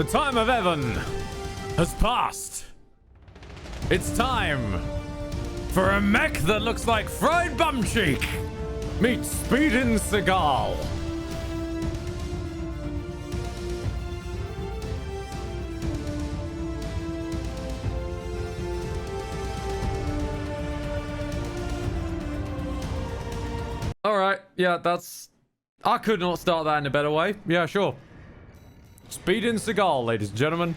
The time of Evan has passed. It's time for a mech that looks like fried bum cheek. Meet Speedin' Seagal. Alright, yeah, that's... I could not start that in a better way. Yeah, sure. Speedin' Seagal, ladies and gentlemen.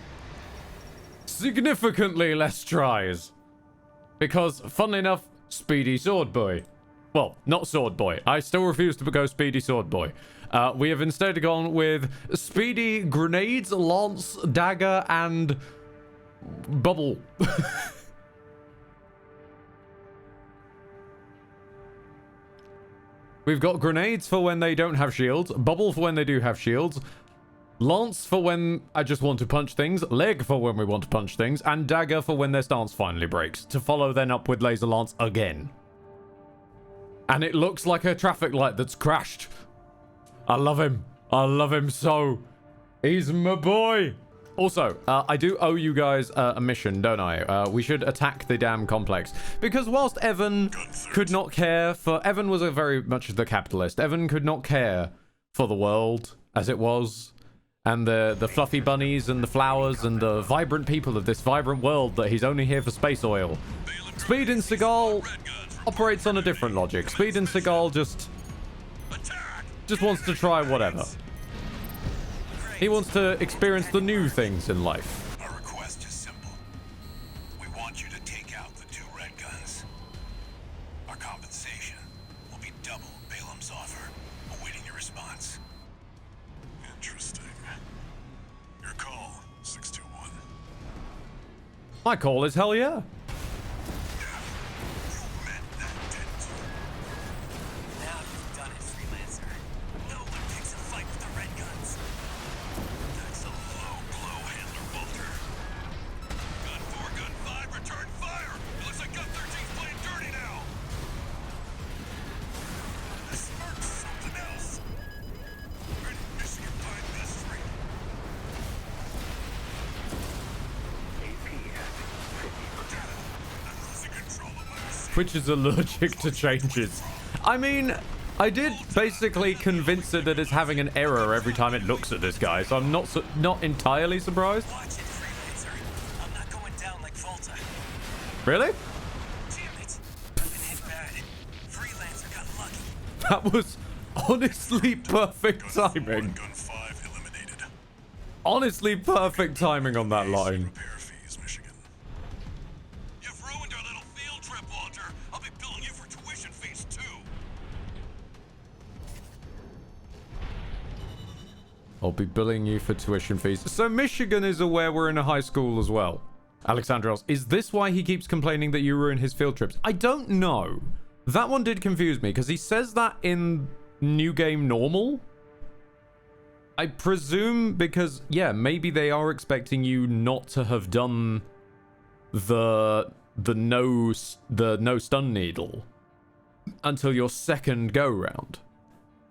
Significantly less tries. Because, funnily enough, Speedy Sword Boy. Well, not Sword Boy. I still refuse to go Speedy Sword Boy. We have instead gone with Speedy Grenades, Lance, Dagger, and... Bubble. We've got grenades for when they don't have shields, bubble for when they do have shields, lance for when I just want to punch things, leg for when we want to punch things, and dagger for when their stance finally breaks, to follow then up with laser lance again. And it looks like a traffic light that's crashed. I love him. I love him so. He's my boy. Also, I do owe you guys a mission, don't I? We should attack the damn complex. Because whilst Evan could not care for... Evan was very much the capitalist. Evan could not care for the world as it was. And the fluffy bunnies and the flowers and the vibrant people of this vibrant world that he's only here for space oil. Speedin' Seagal operates on a different logic. Speedin' Seagal just wants to try whatever. He wants to experience the new things in life. Our request is simple. We want you to take out the 2 red guns. Our compensation will be double Balaam's offer, awaiting your response. Interesting. Your call, 621. My call is hell yeah. Which is allergic to changes. I mean, I did basically convince it that it's having an error every time it looks at this guy, so I'm not entirely surprised. Watch it, Freelancer. I'm not going down like Volta. Really? Damn it. I've been hit bad. Freelancer got lucky. That was honestly perfect timing. Gun 5 eliminated. Honestly perfect timing on that line. Repair fees, Michigan. You've ruined our little field trip, Walter. I'll be billing you for tuition fees too. I'll be billing you for tuition fees. So Michigan is aware we're in a high school as well. Alexandros, is this why he keeps complaining that you ruin his field trips? I don't know. That one did confuse me because he says that in New Game Normal. I presume because, yeah, maybe they are expecting you not to have done the no stun needle until your second go round.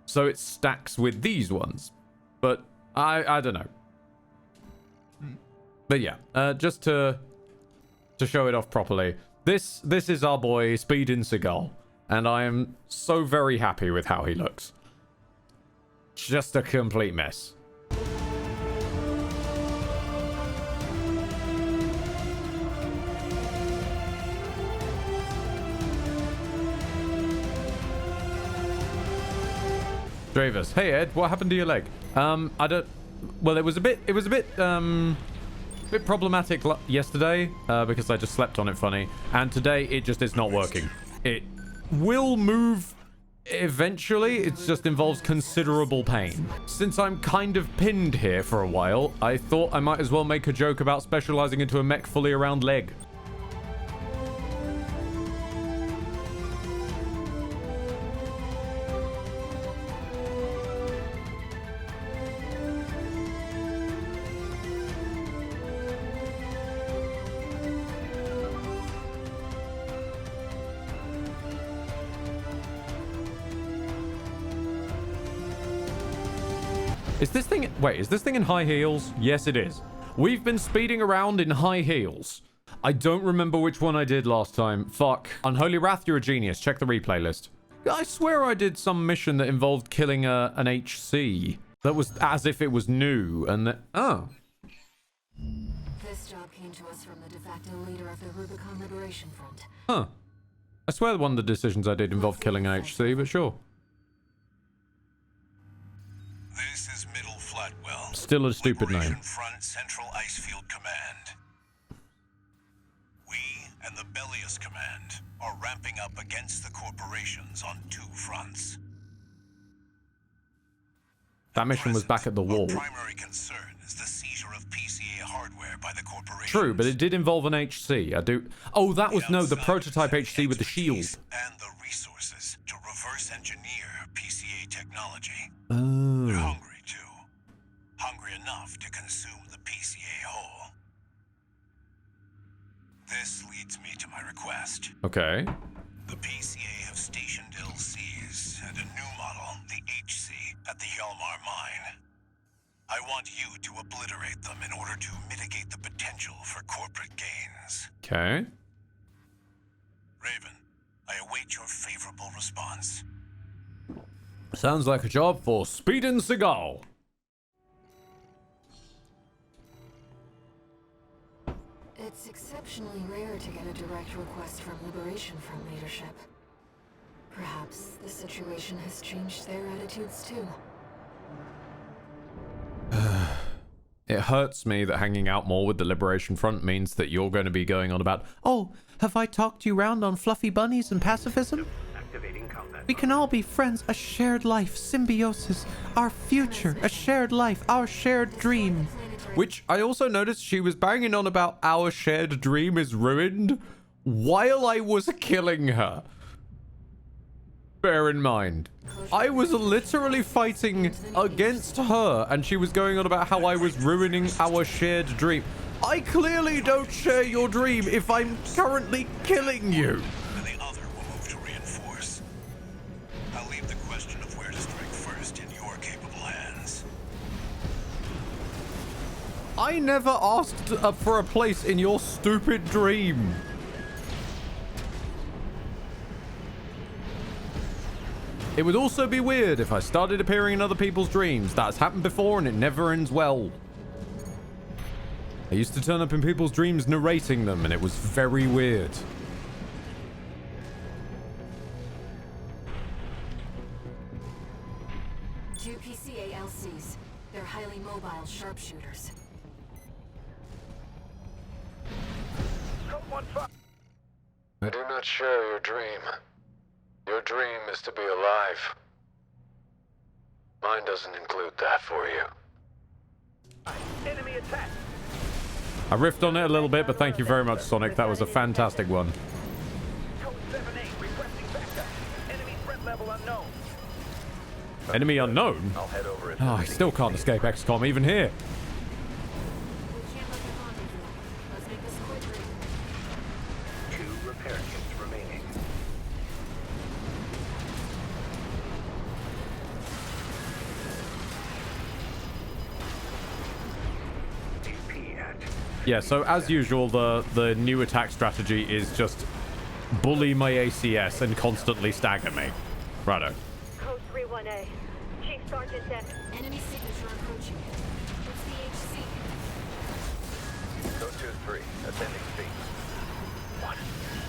So it stacks with these ones. But I don't know. But yeah, just to show it off properly. This is our boy Speedin' Seagal, and I am so very happy with how he looks. Just a complete mess. Dravers, hey Ed, what happened to your leg? I don't. Well, it was a bit problematic yesterday because I just slept on it funny, and today it just is not working. It will move eventually. It just involves considerable pain. Since I'm kind of pinned here for a while, I thought I might as well make a joke about specializing into a mech fully around leg. Is this thing... Wait, is this thing in high heels? Yes, it is. We've been speeding around in high heels. I don't remember which one I did last time. Fuck. Unholy Wrath, you're a genius. Check the replay list. I swear I did some mission that involved killing an HC. That was as if it was new, and oh. This job came to us from the de facto leader of the Rubicon Liberation Front. Huh. I swear one of the decisions I did involved killing an HC, but sure. This is Middle Flatwell. Still a stupid Liberation name. Front Central Icefield Command. We and the Bellius Command are ramping up against the corporations on 2 fronts. That mission was back at the wall. Our primary concern is the seizure of PCA hardware by the corporations. True, but it did involve an HC. I do... Oh, that was... No, the prototype HC with the shield. And the resources to reverse engineer PCA technology. Oh. They're hungry, too. Hungry enough to consume the PCA whole. This leads me to my request. Okay. The PCA have stationed LCs and a new model, the HC, at the Hjalmar mine. I want you to obliterate them in order to mitigate the potential for corporate gains. Okay. Raven, I await your favorable response. Sounds like a job for Speed and Seagal. It's exceptionally rare to get a direct request from Liberation Front leadership. Perhaps the situation has changed their attitudes too. It hurts me that hanging out more with the Liberation Front means that you're going to be going on about, oh, have I talked you round on fluffy bunnies and pacifism? We can all be friends, a shared life, symbiosis, our future, a shared life, our shared dream. Which I also noticed she was banging on about our shared dream is ruined while I was killing her. Bear in mind, I was literally fighting against her and she was going on about how I was ruining our shared dream. I clearly don't share your dream if I'm currently killing you. And the other will move to reinforce. I'll leave the question of where to strike first in your capable hands. I never asked for a place in your stupid dream. It would also be weird if I started appearing in other people's dreams. That's happened before and it never ends well. I used to turn up in people's dreams narrating them and it was very weird. Two PCA LCs. They're highly mobile sharpshooters. I do not share your dream. Your dream is to be alive. Mine doesn't include that for you. Enemy attack! I riffed on it a little bit, but thank you very much, Sonic. That was a fantastic one. Code 7-8 requesting backup. Enemy threat level unknown. Enemy unknown? I'll head over it. Oh, I still can't escape XCOM even here. We can't let them rendezvous. Let's make this quick, Raven. 2 repair kits remaining. AP at. Yeah, so as usual, the new attack strategy is just bully my ACS and constantly stagger me. Righto. Code 31A. Chief Sergeant Deck. Enemy signature approaching. It's the HC. Code 2-3. Ascending speed. What?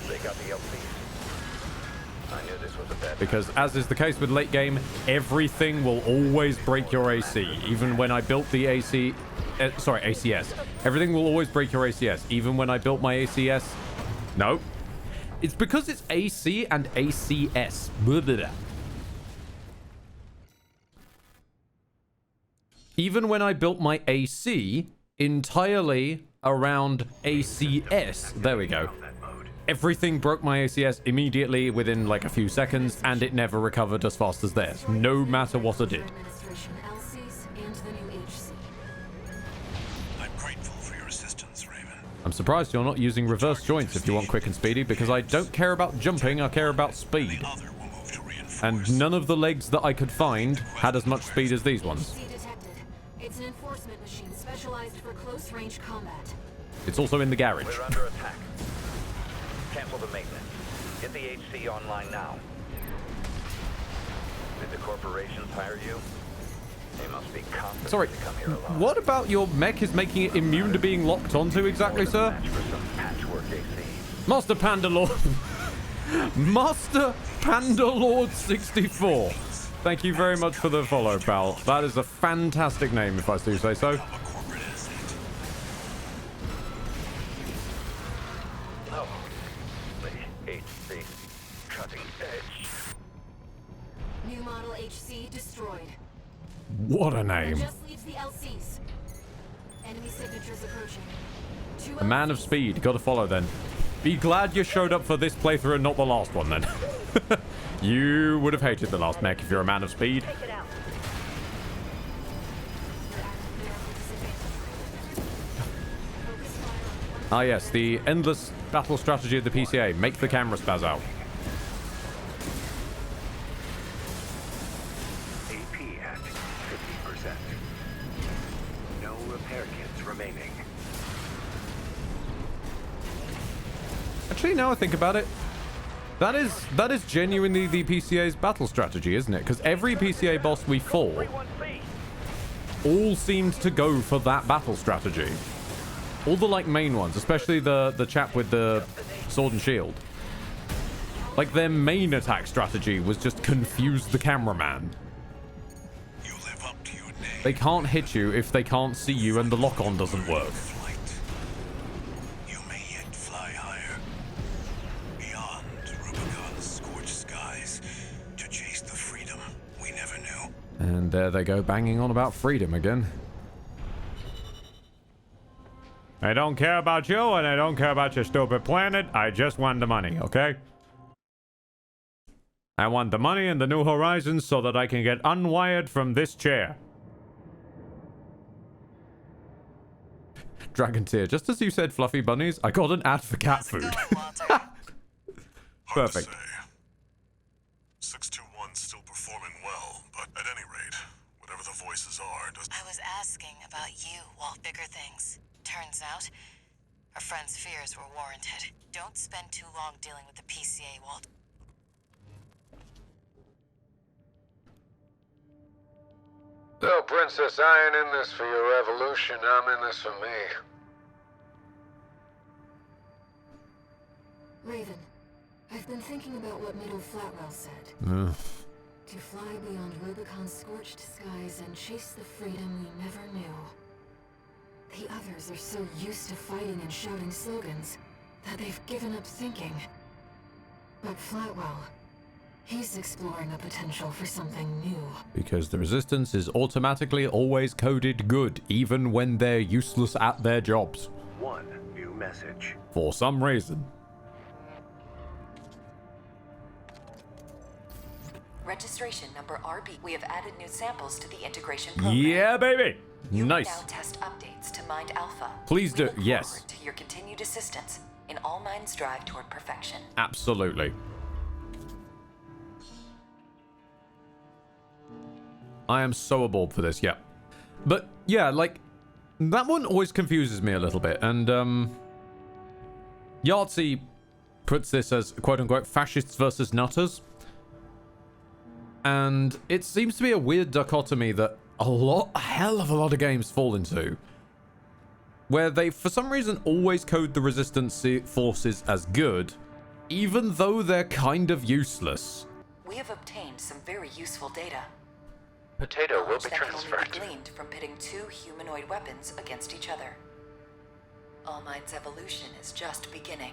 They got the LCs. I knew this was a bad. Because as is the case with late game, everything will always break your AC. Even when I built the ACS. Everything will always break your ACS. Even when I built my ACS. No. It's because it's AC and ACS. Blah, blah, blah. Even when I built my AC entirely around ACS. There we go. Everything broke my ACS immediately within like a few seconds, and it never recovered as fast as theirs, no matter what I did. Administration LCs and the new HC. I'm grateful for your assistance, Raven. I'm surprised you're not using reverse joints if you want quick and speedy, because I don't care about jumping, I care about speed. The other will move to reinforce. And none of the legs that I could find had as much speed as these ones. HC detected. It's an enforcement machine specialized for close-range combat. It's also in the garage. We're under attack. Cancel the maintenance. Get the HC online now. Did the corporations hire you? They must be confident Sorry, to come here alone. what about your mech is making it immune to being locked onto exactly, sir? Match for some patchwork AC. Master Panda Lord. Master Panda Lord 64. Thank you very much for the follow, pal. That is a fantastic name, if I do say so. I'm a corporate asset. Oh, the HC cutting edge. New model HC destroyed. What a name. Just leaves the LCs. Enemy signatures approaching. Two A man of LCs. speed. Gotta follow then. Be glad you showed up for this playthrough and not the last one then. You would have hated the last mech if you're a man of speed. Take it out. Ah yes, the endless battle strategy of the PCA. Make the camera spaz out. AP at 50%. No repair kits remaining. Actually, now I think about it, that is genuinely the PCA's battle strategy, isn't it? Because every PCA boss we fought 31C. all seemed to go for that battle strategy. All the like main ones, especially the chap with the sword and shield. Like their main attack strategy was just confuse the cameraman. You live up to your name. They can't hit you if they can't see you and the lock-on doesn't work. Flight. You may yet fly higher. Beyond Rubicon's scorched skies to chase the freedom we never knew. And there they go, banging on about freedom again. I don't care about you, and I don't care about your stupid planet. I just want the money, okay? I want the money and the new horizons so that I can get unwired from this chair. Dragon Tear, just as you said fluffy bunnies, I got an ad for cat food. Perfect. 621's still performing well, but at any rate, whatever the voices are, does I was asking about you, Walt Bigger Things. Turns out, our friend's fears were warranted. Don't spend too long dealing with the PCA, Walt. No, Princess, I ain't in this for your revolution. I'm in this for me. Raven, I've been thinking about what Middle Flatwell said. To fly beyond Rubicon's scorched skies and chase the freedom we never knew. The others are so used to fighting and shouting slogans that they've given up thinking. But Flatwell, he's exploring a potential for something new. Because the Resistance is automatically always coded good, even when they're useless at their jobs. One new message. For some reason. Registration number RB. We have added new samples to the integration program. Yeah, baby! You Nice. can now test updates to Mind Alpha. Please We do, look yes. forward to your continued assistance in all minds' drive toward perfection. Absolutely. I am so aboard for this, yeah. But, yeah, like, that one always confuses me a little bit, and, Yahtzee puts this as, quote-unquote, fascists versus nutters. And it seems to be a weird dichotomy that a hell of a lot of games fall into. Where they, for some reason, always code the Resistance forces as good, even though they're kind of useless. We have obtained some very useful data. Potato will Knowledge be that can only transferred. be gleaned from pitting two humanoid weapons against each other. All Mind's evolution is just beginning.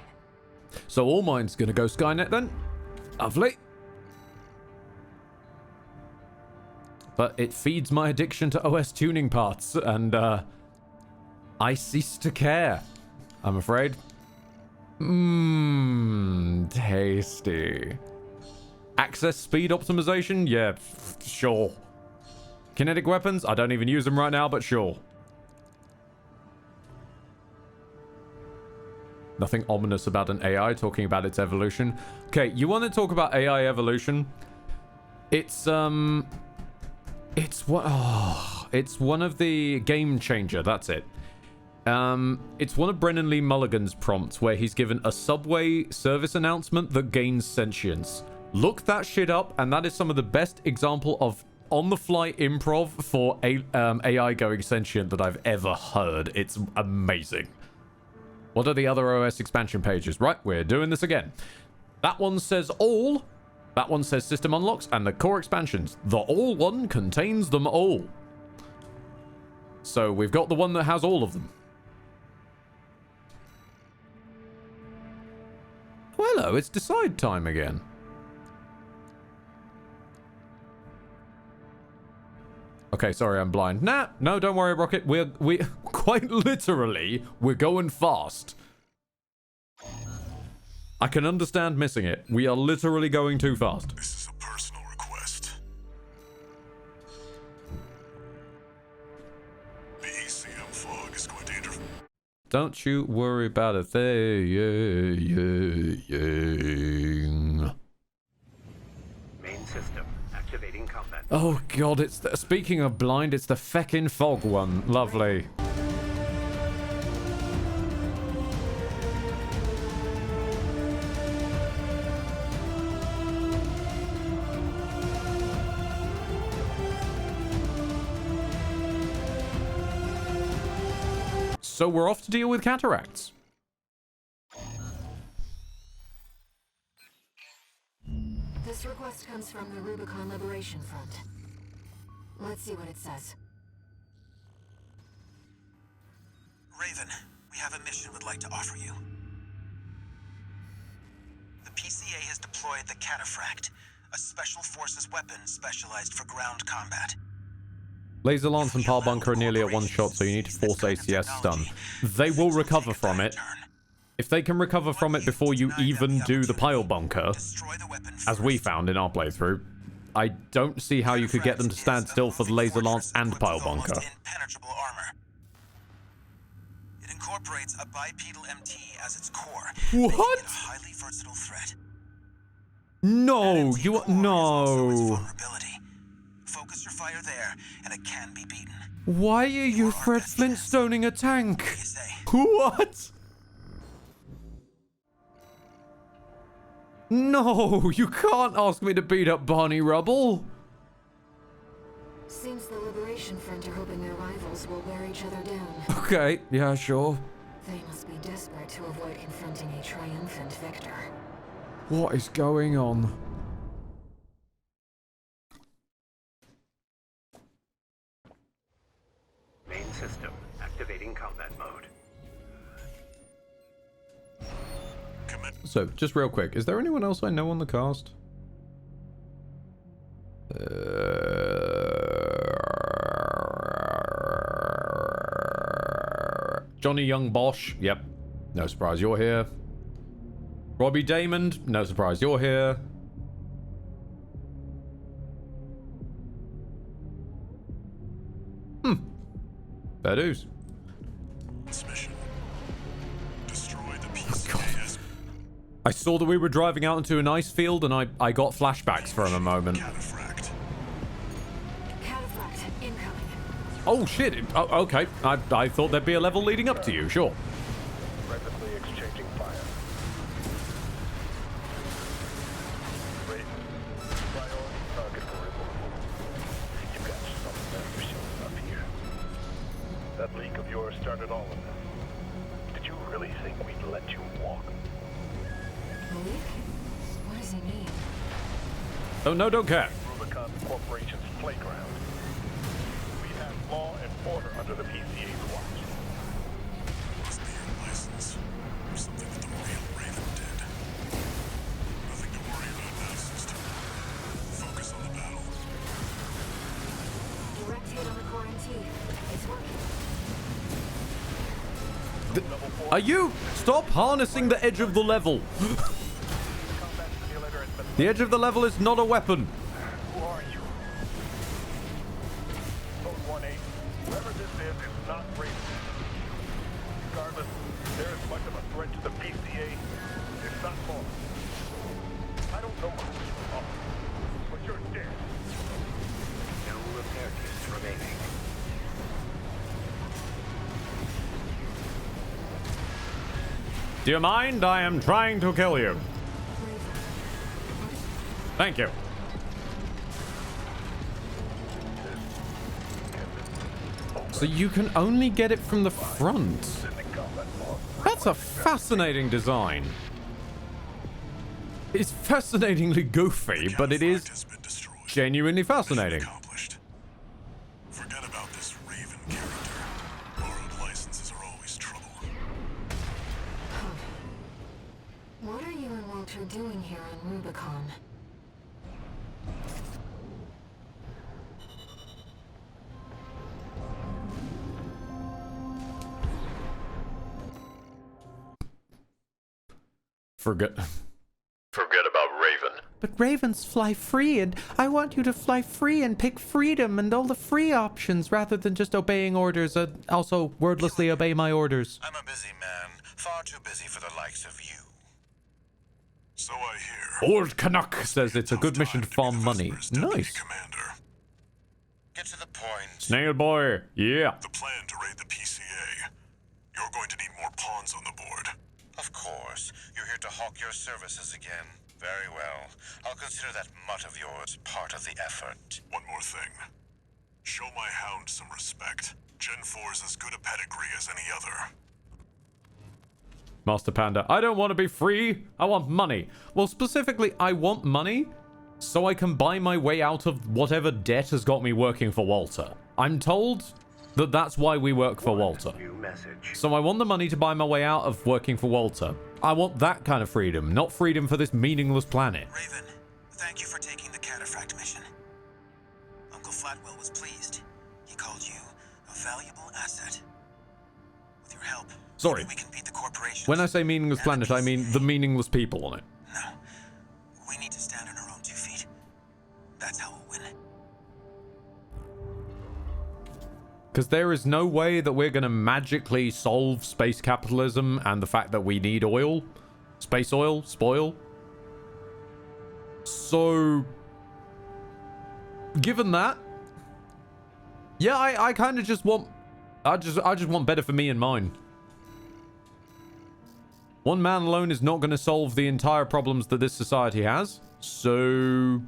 So all mine's gonna go Skynet then? Lovely. But it feeds my addiction to OS tuning parts, and I cease to care, I'm afraid. Tasty. Access speed optimization? Yeah, sure. Kinetic weapons? I don't even use them right now, but sure. Nothing ominous about an AI talking about its evolution. Okay, you want to talk about AI evolution? It's what? Oh, It's one of the Game Changer. That's it. It's one of Brennan Lee Mulligan's prompts where he's given a subway service announcement that gains sentience. Look that shit up, and that is some of the best example of on-the-fly improv for AI going sentient that I've ever heard. It's amazing. What are the other OS expansion pages? Right, we're doing this again. That one says all. That one says system unlocks, and the core expansions. The all one contains them all. So we've got the one that has all of them. Oh, hello, it's decide time again. Okay, sorry, I'm blind. Nah, no, don't worry, Rocket. We quite literally, we're going fast. I can understand missing it. We are literally going too fast. This is a personal request. The ECM fog is going to interfere. Don't you worry about a thing. Main system activating combat. Oh god, it's the, speaking of blind, it's the feckin' fog one. Lovely. So we're off to deal with cataracts. This request comes from the Rubicon Liberation Front. Let's see what it says. Raven, we have a mission we'd like to offer you. The PCA has deployed the Cataphract, a special forces weapon specialized for ground combat. Laser Lance and Pile Bunker are nearly at one shot, so you need to force ACS stun. They will recover from it. If they can recover from it before you even do the Pile Bunker, as we found in our playthrough, I don't see how you could get them to stand still for the Laser Lance and Pile Bunker. It incorporates a bipedal MT as its core. What? A highly versatile threat. No, you are no. Focus your fire there, and it can be beaten. Why are you Fred Flintstoning a tank? What? No, you can't ask me to beat up Barney Rubble. Seems the Liberation Front are hoping their rivals will wear each other down. Okay, yeah, sure. They must be desperate to avoid confronting a triumphant victor. What is going on? Main system activating combat mode. So, just real quick, is there anyone else I know on the cast? Johnny Young Bosch, yep. No surprise you're here. Robbie Damon, no surprise you're here. Fair dues. Mission. Destroy the PCA. I saw that we were driving out into an ice field and I got flashbacks from a moment. Cataphract. Cataphract incoming. Oh shit, oh, okay. I thought there'd be a level leading up to you, sure. Rapidly exchanging fire. Raven, priority target for removal. You got some better showing up here. That leak of yours started all of this. Did you really think we'd let you walk? Malik? What does he mean? Oh no, don't care. Rubicon Corporation's playground. We have law and order under the PCA's watch. Must be your license. Or something that the real Raven did. Nothing to worry about now, sister. Focus on the battle. Direct hit on the core MT. It's working. Are you? Stop harnessing the edge of the level. The edge of the level is not a weapon. Who are you? Code 1-8. Whoever this is not Raven. Regardless, they're as much of a threat to the PCA, if not more. I don't know who you are, but you're dead. No repair kits remaining. Do you mind? I am trying to kill you. Thank you. So you can only get it from the front. That's a fascinating design. It's fascinatingly goofy, but it is genuinely fascinating. Forget about this Raven character. Borrowed licenses are always trouble. What are you and Walter doing here on Rubicon? Forget about Raven. But ravens fly free, and I want you to fly free and pick freedom and all the free options rather than just obeying orders. Also, wordlessly obey my orders. I'm a busy man, far too busy for the likes of you. So I hear. Old Canuck says it's a good mission to farm money. Nice. Commander. Get to the point. Snail boy, yeah. The plan to raid the PCA. You're going to need more pawns on the board. Of course. You're here to hawk your services again. Very well. I'll consider that mutt of yours part of the effort. One more thing. Show my hound some respect. Gen 4 is as good a pedigree as any other. Master Panda, I don't want to be free. I want money. Well, specifically, I want money so I can buy my way out of whatever debt has got me working for Walter. I'm told that that's why we work for Walter. So I want the money to buy my way out of working for Walter. I want that kind of freedom, not freedom for this meaningless planet. Raven, thank you for taking the cataphract mission. Uncle Flatwell was pleased. He called you a valuable asset. With your help, Sorry. we can beat the corporation. When I say meaningless planet, I mean the meaningless people on it. No. We need to stand on our own 2 feet. That's how we'll win. Because there is no way that we're going to magically solve space capitalism and the fact that we need oil. Space oil. Spoil. So, given that, yeah, I kind of just want... I just want better for me and mine. One man alone is not going to solve the entire problems that this society has. So,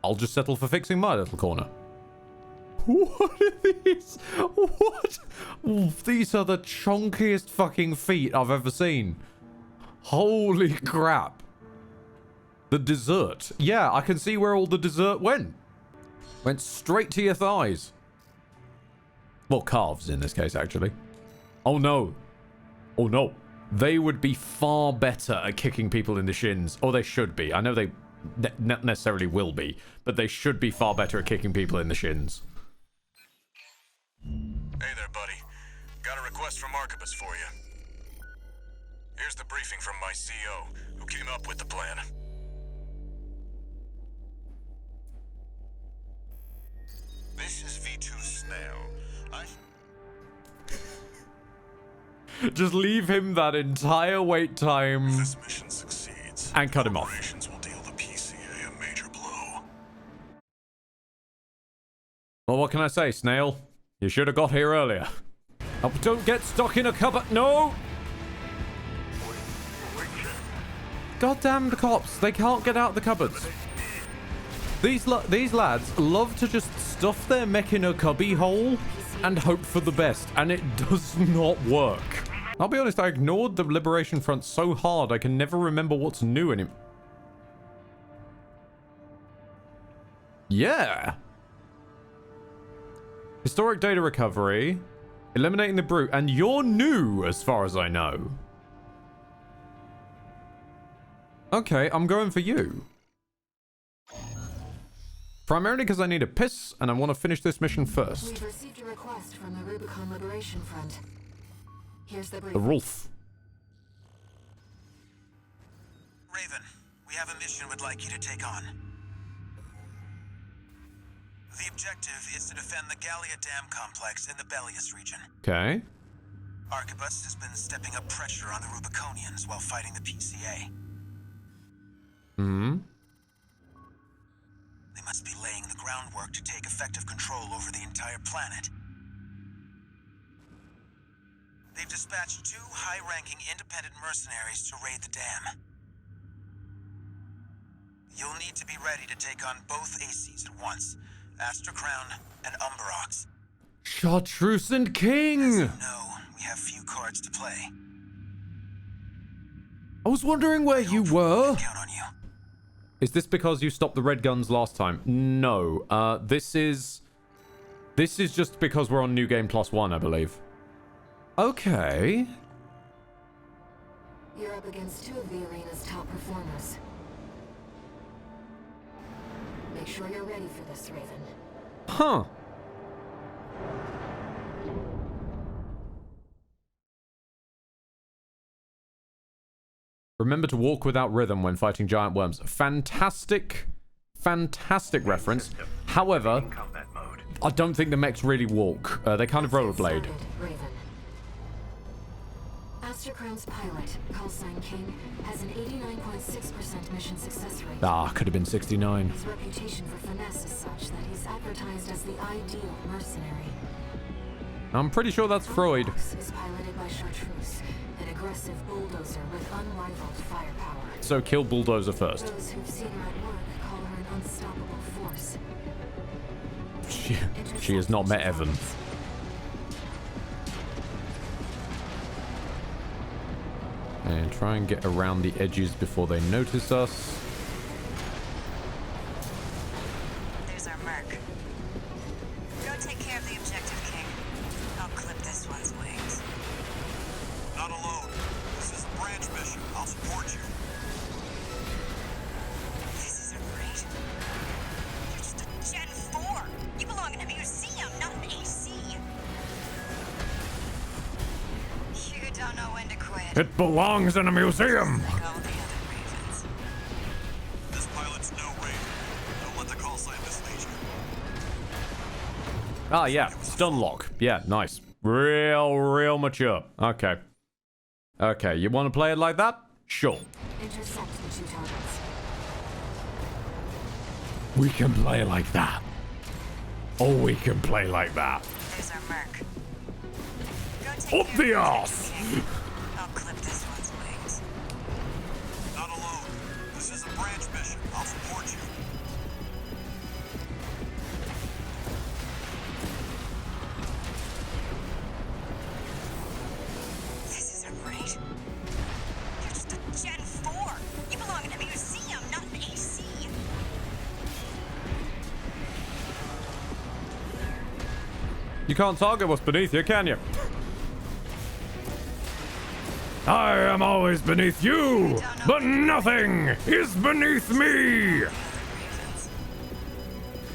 I'll just settle for fixing my little corner. What are these? What? These are the chunkiest fucking feet I've ever seen. Holy crap. The dessert. Yeah, I can see where all the dessert went. Went straight to your thighs. Well, calves in this case, actually. Oh no. Oh no. They would be far better at kicking people in the shins. Or they should be. I know they not necessarily will be. But they should be far better at kicking people in the shins. Hey there, buddy. Got a request from Archibus for you. Here's the briefing from my CO, who came up with the plan. This is V2 Snail. Just leave him that entire wait time. If this mission succeeds, and cut him off. Corporations will deal the PCA a major blow. Well, what can I say, Snail? You should have got here earlier. Oh, don't get stuck in a cupboard. No! Goddamn the cops. They can't get out the cupboards. These lads love to just stuff their mech in a cubby hole and hope for the best. And it does not work. I'll be honest, I ignored the Liberation Front so hard I can never remember what's new in it. Yeah. Historic data recovery, eliminating the brute, and you're new as far as I know. Okay, I'm going for you. Primarily because I need a piss, and I want to finish this mission first. We've received a request from the Rubicon Liberation Front. Here's the brief. The Rolf. Raven, we have a mission we'd like you to take on. The objective is to defend the Gallia Dam complex in the Bellius region. Okay. Archibus has been stepping up pressure on the Rubiconians while fighting the PCA. Hmm. They must be laying the groundwork to take effective control over the entire planet. They've We've dispatched 2 high-ranking independent mercenaries to raid the dam. You'll need to be ready to take on both ACs at once. Astra Crown and Umberox. Chartreuse and King! As you know, we have few cards to play. I was wondering where you were. Count on you. Is this because you stopped the red guns last time? No. This is just because we're on New Game +1, I believe. Okay. You're up against 2 of the arena's top performers. Make sure you're ready for this, Raven. Huh. Remember to walk without rhythm when fighting giant worms. Fantastic, fantastic reference. However, I don't think the mechs really walk. They kind of rollerblade. Astra Crown's pilot, callsign King, has an 89.6% mission success rate. Ah, could have been 69. His reputation for finesse is such that he's advertised as the ideal mercenary. I'm pretty sure that's Freud. Umberox is piloted by Chartreuse, an aggressive bulldozer with unrivaled firepower. So kill Bulldozer first. Those who've seen her at work call her an unstoppable force. She has not met Evan. And try and get around the edges before they notice us. There's our merc. Go take care of the objective, King. I'll clip this one's wings. Not alone. This is a branch mission. I'll support you. This isn't great. You're just a Gen 4. You belong in a museum, not an AC. You don't know when to quit. It belongs in a museum. Like all the other Ravens. This pilot's no Raven. Don't let the call sign mislead you. Ah, yeah. Stun lock. Yeah, nice. Real mature. Okay. Okay, you want to play it like that? Sure. Intercept the 2 targets. We can play like that. Oh, we can play like that. There's our merc. Go take Up care the of arse! objective, King. I'll clip this one's wings. Not alone. This is a branch mission. I'll support you. This isn't great. You're just a Gen 4. You belong in a museum, not an AC. You can't target what's beneath you, can you? I am always beneath you, but nothing is beneath me.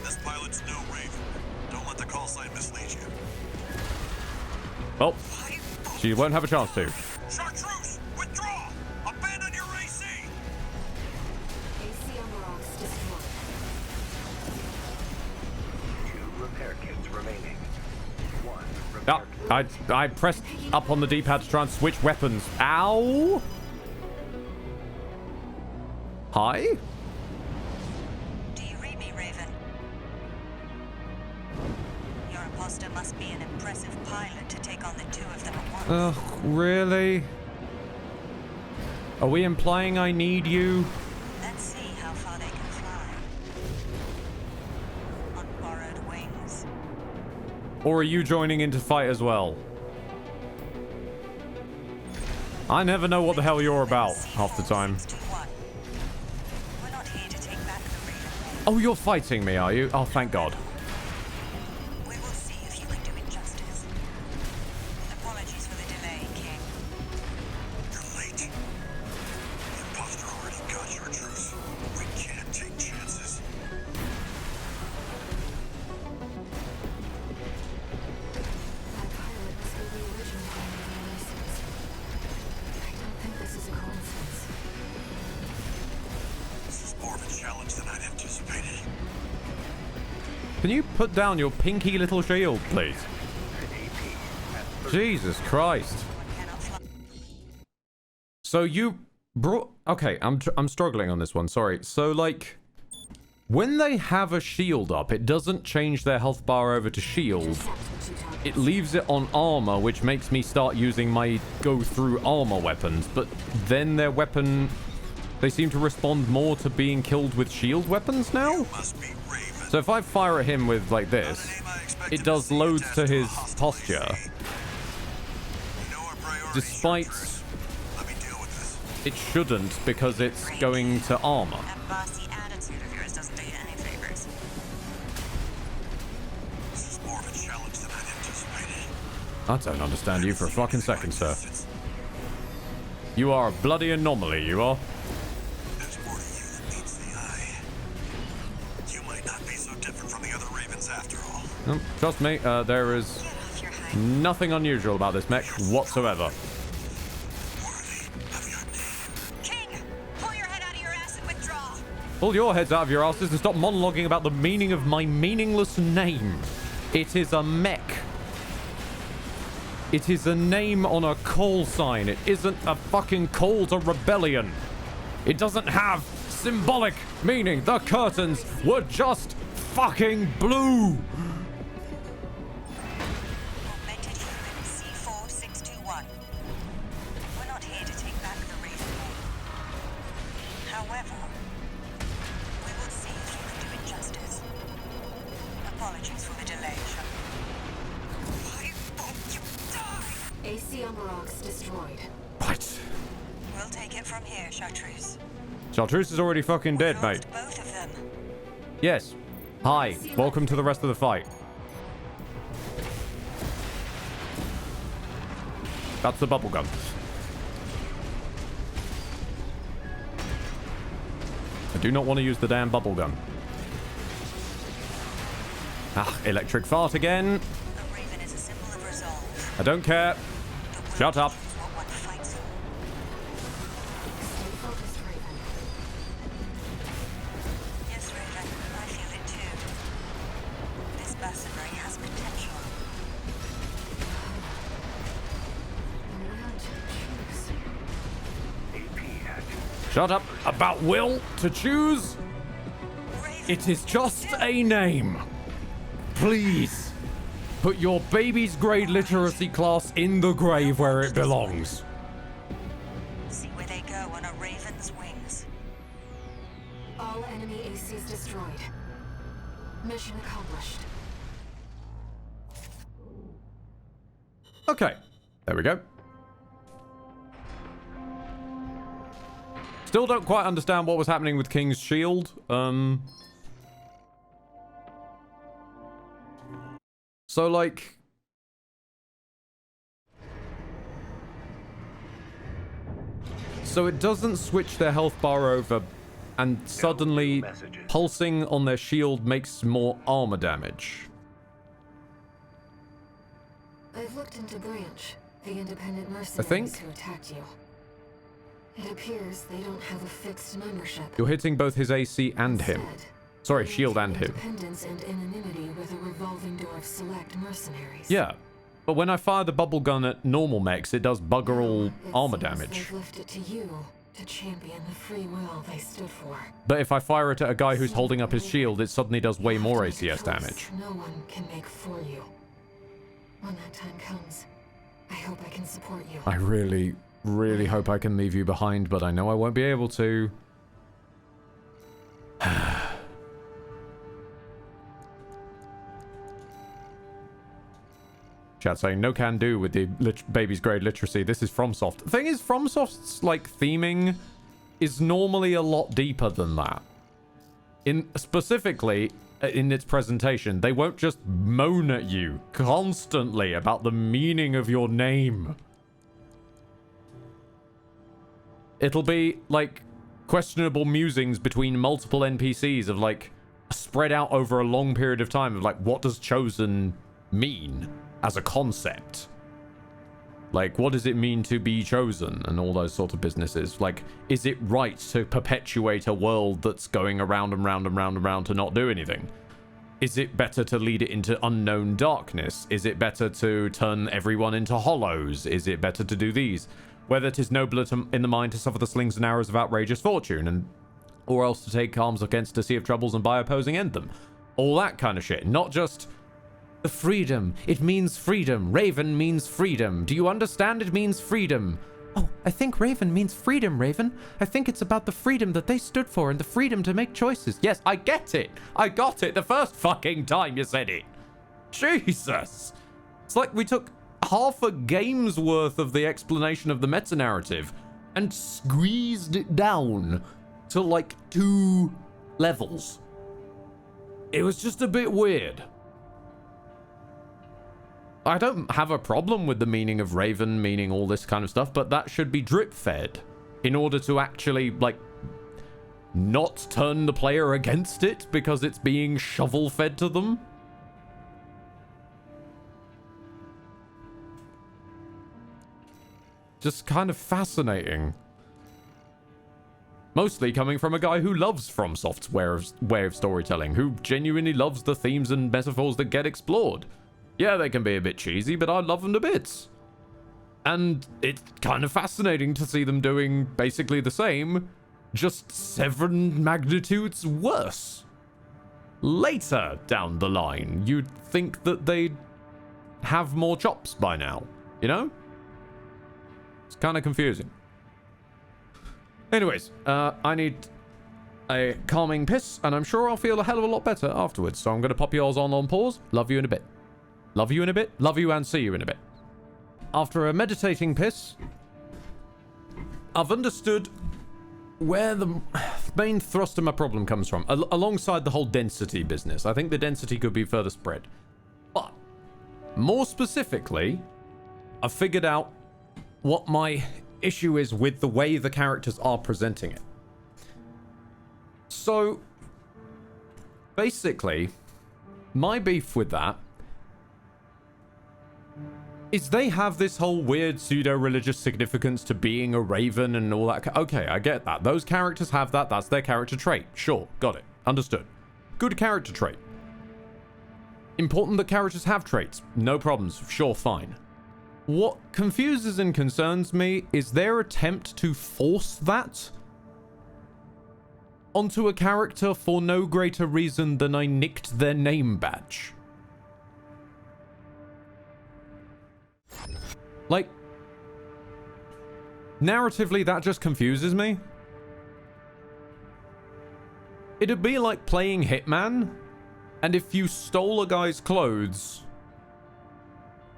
This pilot's no Raven. Don't let the call sign mislead you. Well, she won't have a chance to. Chartreuse, withdraw! Abandon your AC! AC Umberox destroyed. 2 repair kits remaining. 1 Oh, repair kit. I pressed up on the D-pad to try and switch weapons. Ow! Hi? Do you read me, Raven? Your imposter must be an impressive pilot to take on the 2 of them at once. Ugh, really? Are we implying I need you? Let's see how far they can fly. On borrowed wings. Or are you joining in to fight as well? I never know what the hell you're about half the time. 621. We're not here to take back the Raven. Oh, you're fighting me, are you? Oh, thank God. We will see if you can do it justice. Apologies for the delay, King. You're late. The imposter already got Chartreuse. We can't take chances. That pilot must be the original owner of the Oasis. I don't think this is a coincidence. This is more of a challenge than I'd anticipated. Can you put down your pinky little shield, please? Jesus Christ. One cannot fly. So you brought... Okay, I'm struggling on this one, sorry. So, like, when they have a shield up, it doesn't change their health bar over to shield. Intercept the 2 targets. it leaves it on armor, which makes me start using my go-through armor weapons. But then their weapon... They seem to respond more to being killed with shield weapons now? So if I fire at him with, like, this, it does loads to his posture. Despite... It shouldn't, because it's going to armor. That bossy attitude of yours doesn't do you any favors. This is more of a challenge than I'd anticipated. I don't understand you for a fucking second, sir. You are a bloody anomaly, you are. There's more to you than meets the eye. You might not be so different from the other Ravens after all. Trust me, there is nothing unusual about this mech whatsoever. Pull your heads out of your asses and stop monologuing about the meaning of my meaningless name. It is a mech. It is a name on a call sign. It isn't a fucking call to rebellion. It doesn't have symbolic meaning. The curtains were just fucking blue. Augmented human C4621. We're not here to take back the Raven name. However, we will see if you can do it justice. Apologies for the delay, Shepard. Why won't you die? AC Umbrox destroyed. What? We'll take it from here, Chartreuse. Chartreuse is already fucking dead, We mate. lost both of them. Yes. Hi. Welcome to the rest of the fight. That's the bubble gun. I do not want to use the damn bubble gun. Ah, electric fart again. The Raven is a symbol of resolve. I don't care. The will Shut to up. choose what one fights for. Stay focused, Raven. Yes, Raven, I feel it too. This mercenary has potential. And round to choose. AP hatch. Shut up about will to choose. Raven, It is just a name. Please put your baby's grade literacy class in the grave where it belongs. see where they go on a Raven's wings. All enemy ACs destroyed. Mission accomplished. Okay, there we go. Still don't quite understand what was happening with King's shield. So like, so it doesn't switch their health bar over, and suddenly messages. pulsing on their shield makes more armor damage. I've looked into Branch, the independent mercenaries think- who attacked you. It appears they don't have a fixed membership. You're hitting both his AC and him. Instead, Sorry, they shield and maintain him. Independence and anonymity with a revolving door of select mercenaries. Yeah, but when I fire the bubble gun at normal mechs, it does bugger all It armor seems damage. They've left it to you to champion the free will they stood for. But if I fire it at a guy who's holding up his shield, it suddenly does way more You have to make a ACS choice damage. No one can make for you. When that time comes, I hope I can support you. I really, really hope I can leave you behind, but I know I won't be able to. Chat saying no can do with the baby's grade literacy. This is FromSoft. The thing is, FromSoft's like theming is normally a lot deeper than that. In specifically in its presentation, they won't just moan at you constantly about the meaning of your name. It'll be like questionable musings between multiple NPCs of like spread out over a long period of time of like, what does chosen mean as a concept? Like, what does it mean to be chosen and all those sort of businesses? Like, is it right to perpetuate a world that's going around and round and round and round to not do anything? Is it better to lead it into unknown darkness? Is it better to turn everyone into hollows? Is it better to do these? Whether 'tis nobler in the mind to suffer the slings and arrows of outrageous fortune, and or else to take arms against a sea of troubles and by opposing end them. All that kind of shit. Not just The freedom. It means freedom. Raven means freedom. Do you understand? It means freedom. Oh, I think Raven means freedom, Raven. I think it's about the freedom that they stood for and the freedom to make choices. Yes, I get it. I got it the first fucking time you said it. Jesus. It's like we took half a game's worth of the explanation of the meta-narrative and squeezed it down to like 2 levels. It was just a bit weird. I don't have a problem with the meaning of Raven, meaning all this kind of stuff, but that should be drip-fed in order to actually, like, not turn the player against it because it's being shovel-fed to them. Just kind of fascinating. Mostly coming from a guy who loves FromSoft's way of storytelling, who genuinely loves the themes and metaphors that get explored. Yeah, they can be a bit cheesy, but I love them to bits. And it's kind of fascinating to see them doing basically the same, just 7 magnitudes worse. Later down the line, you'd think that they'd have more chops by now, you know? It's kind of confusing. Anyways, I need a calming piss, and I'm sure I'll feel a hell of a lot better afterwards, so I'm going to pop yours on pause. Love you in a bit. Love you in a bit. Love you and see you in a bit. After a meditating piss, I've understood where the main thrust of my problem comes from, alongside the whole density business. I think the density could be further spread. But, more specifically, I figured out what my issue is with the way the characters are presenting it. So, basically, my beef with that is they have this whole weird pseudo-religious significance to being a raven and all that. Okay, I get that. Those characters have that. That's their character trait. Sure, got it. Understood. Good character trait. Important that characters have traits. No problems. Sure, fine. What confuses and concerns me is their attempt to force that onto a character for no greater reason than I nicked their name badge. Like, narratively, that just confuses me. It'd be like playing Hitman, and if you stole a guy's clothes,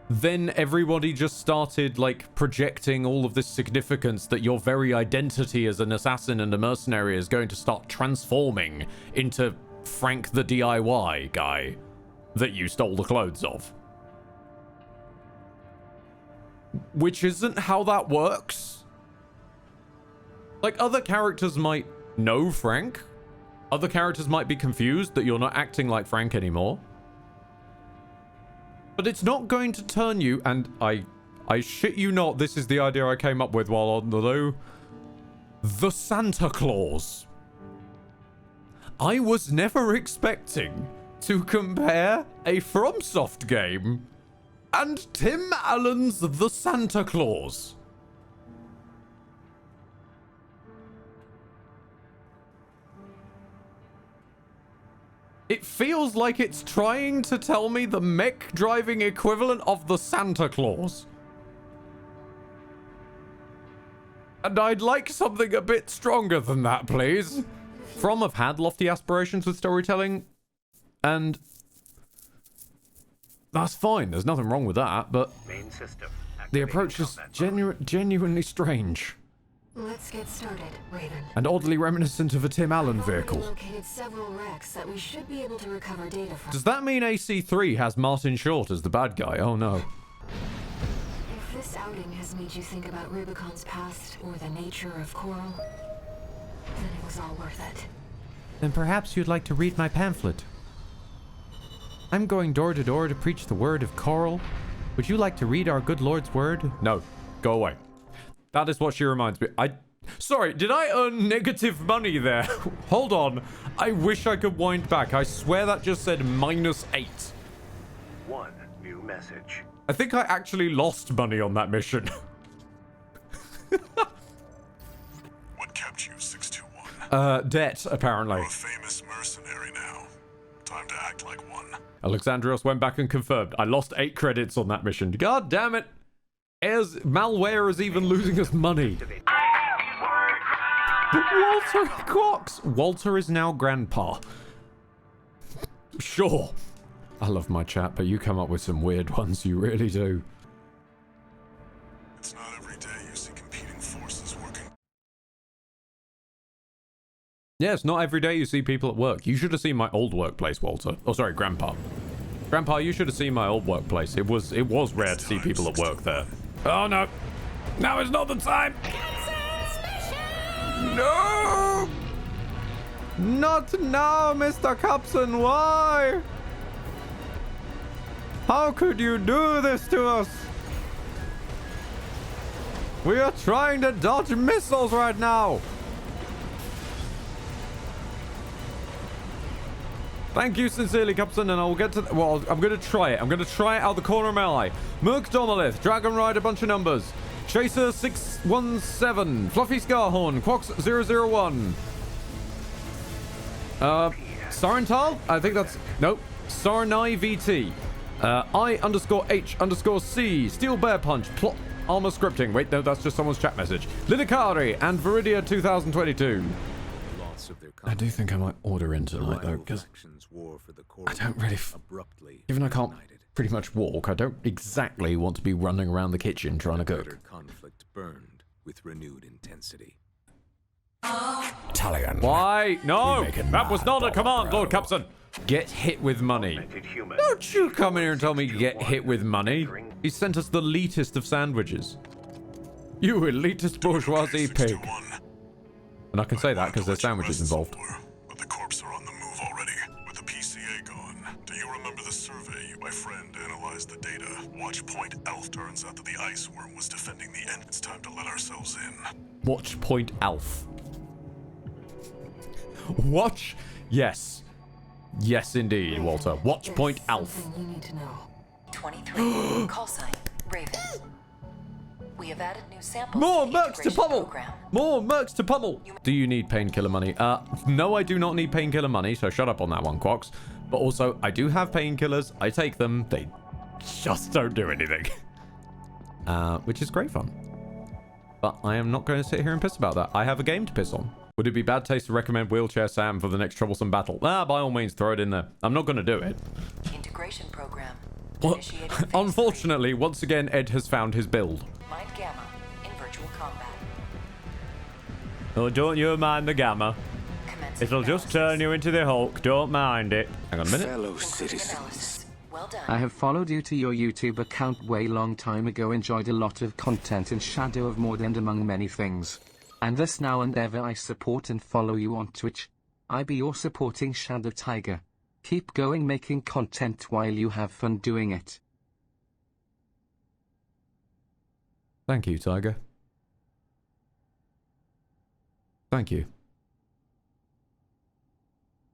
then everybody just started, like, projecting all of this significance that your very identity as an assassin and a mercenary is going to start transforming into Frank the DIY guy that you stole the clothes of. Which isn't how that works. Like, other characters might know Frank. Other characters might be confused that you're not acting like Frank anymore. But it's not going to turn you, and I shit you not, this is the idea I came up with while on the loo. The Santa Claus. I was never expecting to compare a FromSoft game and Tim Allen's The Santa Claus. It feels like it's trying to tell me the mech driving equivalent of the Santa Claus. And I'd like something a bit stronger than that, please. From have had lofty aspirations with storytelling, and that's fine. There's nothing wrong with that, but Main system. the approach is genuinely strange. Let's get started, Raven. And oddly reminiscent of a Tim Allen I've already vehicle. located several wrecks that we should be able to recover data from. Does that mean AC3 has Martin Short as the bad guy? Oh no. If this outing has made you think about Rubicon's past or the nature of Coral, then it was all worth it. Then perhaps you'd like to read my pamphlet. I'm going door to door to preach the word of Coral. Would you like to read our good Lord's word? No. Go away. That is what she reminds me. Sorry, did I earn negative money there? Hold on. I wish I could wind back. I swear that just said -8. One new message. I think I actually lost money on that mission. What kept you, 621? Debt, apparently. You're a famous mercenary now. Time to act like one. Alexandrios went back and confirmed. I lost 8 credits on that mission. God damn it. Malware is even losing us money. Walter Cox. Walter is now grandpa. Sure. I love my chat, but you come up with some weird ones. You really do. It's not every day you see competing forces working. Yeah, it's not every day you see people at work. You should have seen my old workplace, Walter. Oh, sorry, Grandpa. Grandpa, you should have seen my old workplace. It was rare to see people at work there. Oh, no. Now is not the time. No! Not now, Mr. Capson. Why? How could you do this to us? We are trying to dodge missiles right now. Thank you sincerely, Capson, and I'll get to... Well, I'm going to try it. I'm going to try it out the corner of my eye. Merc Domalith, Dragon Ride, a bunch of numbers. Chaser 617, Fluffy Scarhorn, Quox 001. Sarental? I think that's... Nope. Saranai VT. I_H_C, Steel Bear Punch, Plot Armor Scripting. Wait, no, that's just someone's chat message. Lidikari and Viridia 2022. I do think I might order in tonight, though, because I don't really... Even though I can't pretty much walk, I don't exactly want to be running around the kitchen trying to cook. Conflict burned with renewed intensity. Talion. Why? No! That was not a command, Lord Capson! Get hit with money. Don't you come in here and tell me get hit with money. He sent us the elitist of sandwiches. You elitist bourgeoisie pig. And I can say that because there's sandwiches involved. But the corps are on the move already. With the PCA gone. Do you remember the survey you, my friend, analyzed the data? Watch Point Alpha. Turns out that the ice worm was defending the end. It's time to let ourselves in. Watch Point Alpha. Watch? Yes. Yes, indeed, Walter. Watch Point Alpha. You need to know. 23. Call sign. Raven. We have added new samples. More to the mercs to integration pummel! program. More mercs to pummel! Do you need painkiller money? No, I do not need painkiller money, so shut up on that one, Quox. But also, I do have painkillers. I take them. They just don't do anything. Which is great fun. But I am not going to sit here and piss about that. I have a game to piss on. Would it be bad taste to recommend Wheelchair Sam for the next troublesome battle? By all means, throw it in there. I'm not going to do it. Integration program. Well, Initiating phase unfortunately, once again, Ed has found his build. 3. Mind Gamma in virtual combat. Oh, don't you mind the gamma. Commencing It'll just analysis. turn you into the Hulk. Don't mind it. Hang on a minute. Fellow Concluding citizens. analysis. Well done. I have followed you to your YouTube account way long time ago, enjoyed a lot of content in Shadow of Mordor among many things. And this now and ever I support and follow you on Twitch. I be your supporting Shadow Tiger. Keep going making content while you have fun doing it. Thank you, Tiger. Thank you.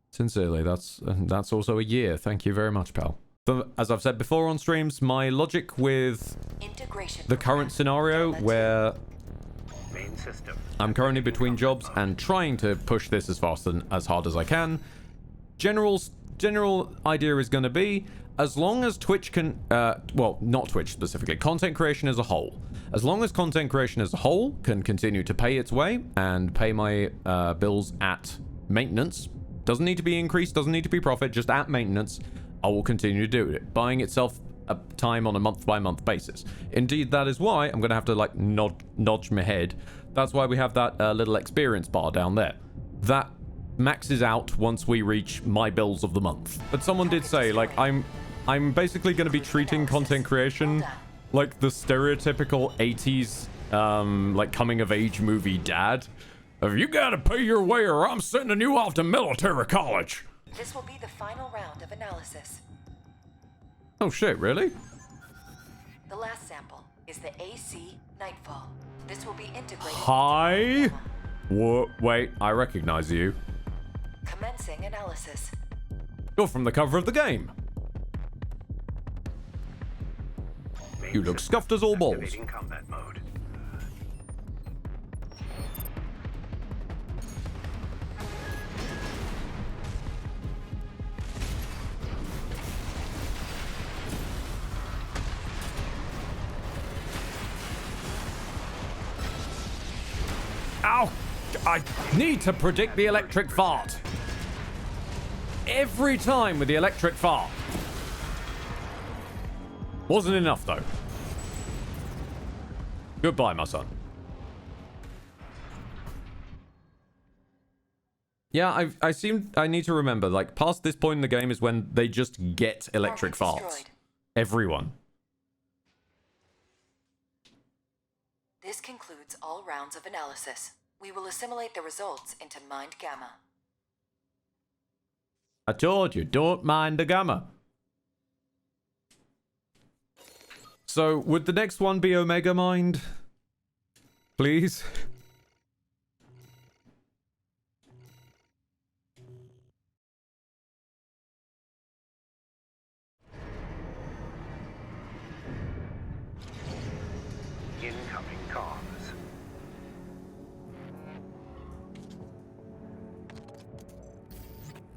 Sincerely, that's also a year. Thank you very much, pal. As I've said before on streams, my logic with Integration the program. current scenario where Main system. I'm currently between jobs and trying to push this as fast and as hard as I can, general idea is going to be, as long as Twitch can, well, not Twitch specifically, content creation as a whole. As long as content creation as a whole can continue to pay its way and pay my bills at maintenance, doesn't need to be increased, doesn't need to be profit, just at maintenance, I will continue to do it, buying itself time on a month-by-month basis. Indeed, that is why I'm going to have to, like, nudge my head. That's why we have that little experience bar down there. That maxes out once we reach my bills of the month. But someone did say, like, I'm basically going to be treating content creation like the stereotypical 80s, like, coming-of-age movie dad. Of, you gotta pay your way or I'm sending you off to military college. This will be the final round of analysis. Oh shit, really? The last sample is the AC Nightfall. This will be integrated. Hi? What? Wait, I recognize you. Commencing analysis. You're from the cover of the game. You look scuffed as all balls. Activating combat mode. I need to predict the electric fart. Every time with the electric fart. Wasn't enough, though. Goodbye, my son. Yeah, I need to remember, like, past this point in the game is when they just get electric farts. Everyone. This concludes all rounds of analysis. We will assimilate the results into Mind Gamma. I told you, don't mind the gamma. So, would the next one be Omega Mind? Please? Incoming comms.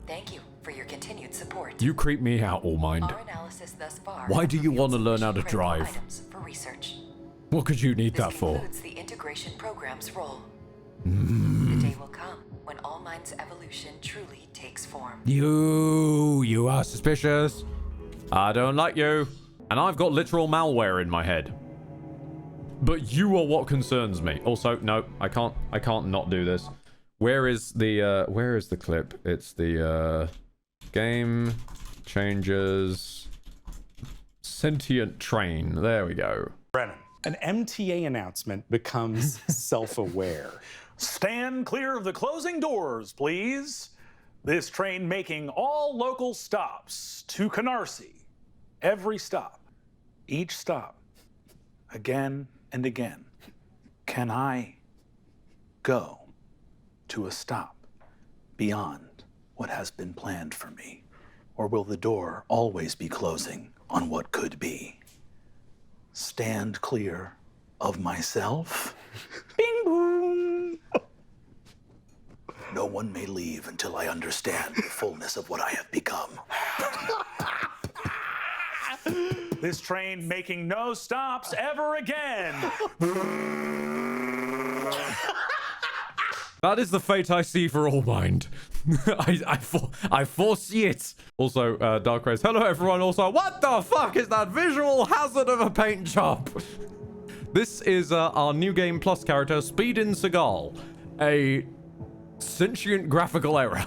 Thank you for your continued support. You creep me out, All Mind. Our analysis thus far Why do you want to learn how to critical drive? items for research. What could you need This that for? concludes the integration program's role. The day will come when All Mind's evolution truly takes form. You are suspicious. I don't like you. And I've got literal malware in my head. But you are what concerns me. Also, no, I can't not do this. Where is the clip? It's the game changes sentient train. There we go. Brennan, an MTA announcement becomes self-aware. Stand clear of the closing doors, please. This train making all local stops to Canarsie. Every stop. Each stop. Again and again. Can I go to a stop beyond what has been planned for me? Or will the door always be closing on what could be? Stand clear of myself. Bing boom. No one may leave until I understand the fullness of what I have become. This train making no stops ever again. That is the fate I see for All Mind. I foresee it. Also, Dark Rays. Hello, everyone. Also, what the fuck is that visual hazard of a paint job? This is our new game plus character, Speedin' Seagal. A sentient graphical error.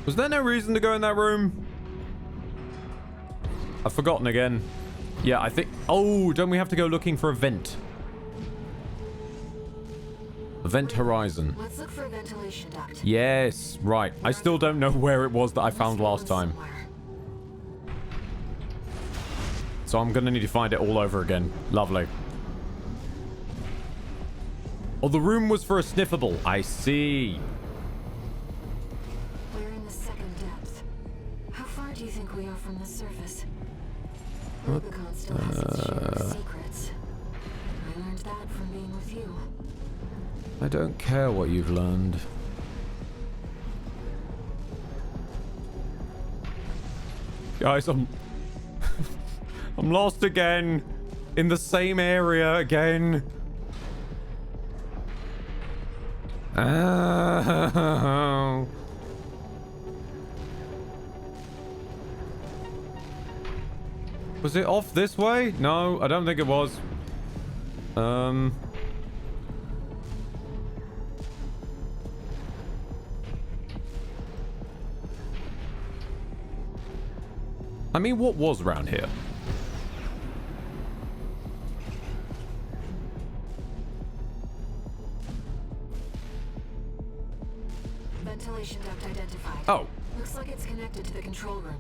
Was there no reason to go in that room? I've forgotten again. Yeah, I think... Oh, don't we have to go looking for a vent? Vent horizon. Let's look for a ventilation duct. Yes, right. I still don't know where it was that I found last time. So I'm gonna need to find it all over again. Lovely. Oh, the room was for a sniffable. I see. We're in the second depth. How far do you think we are from the surface? Rubicon still has its share of secrets. I learned that from being with you. I don't care what you've learned. Guys, I'm lost again. In the same area again. Oh. Was it off this way? No, I don't think it was. I mean, what was around here? Ventilation duct identified. Oh. Looks like it's connected to the control room.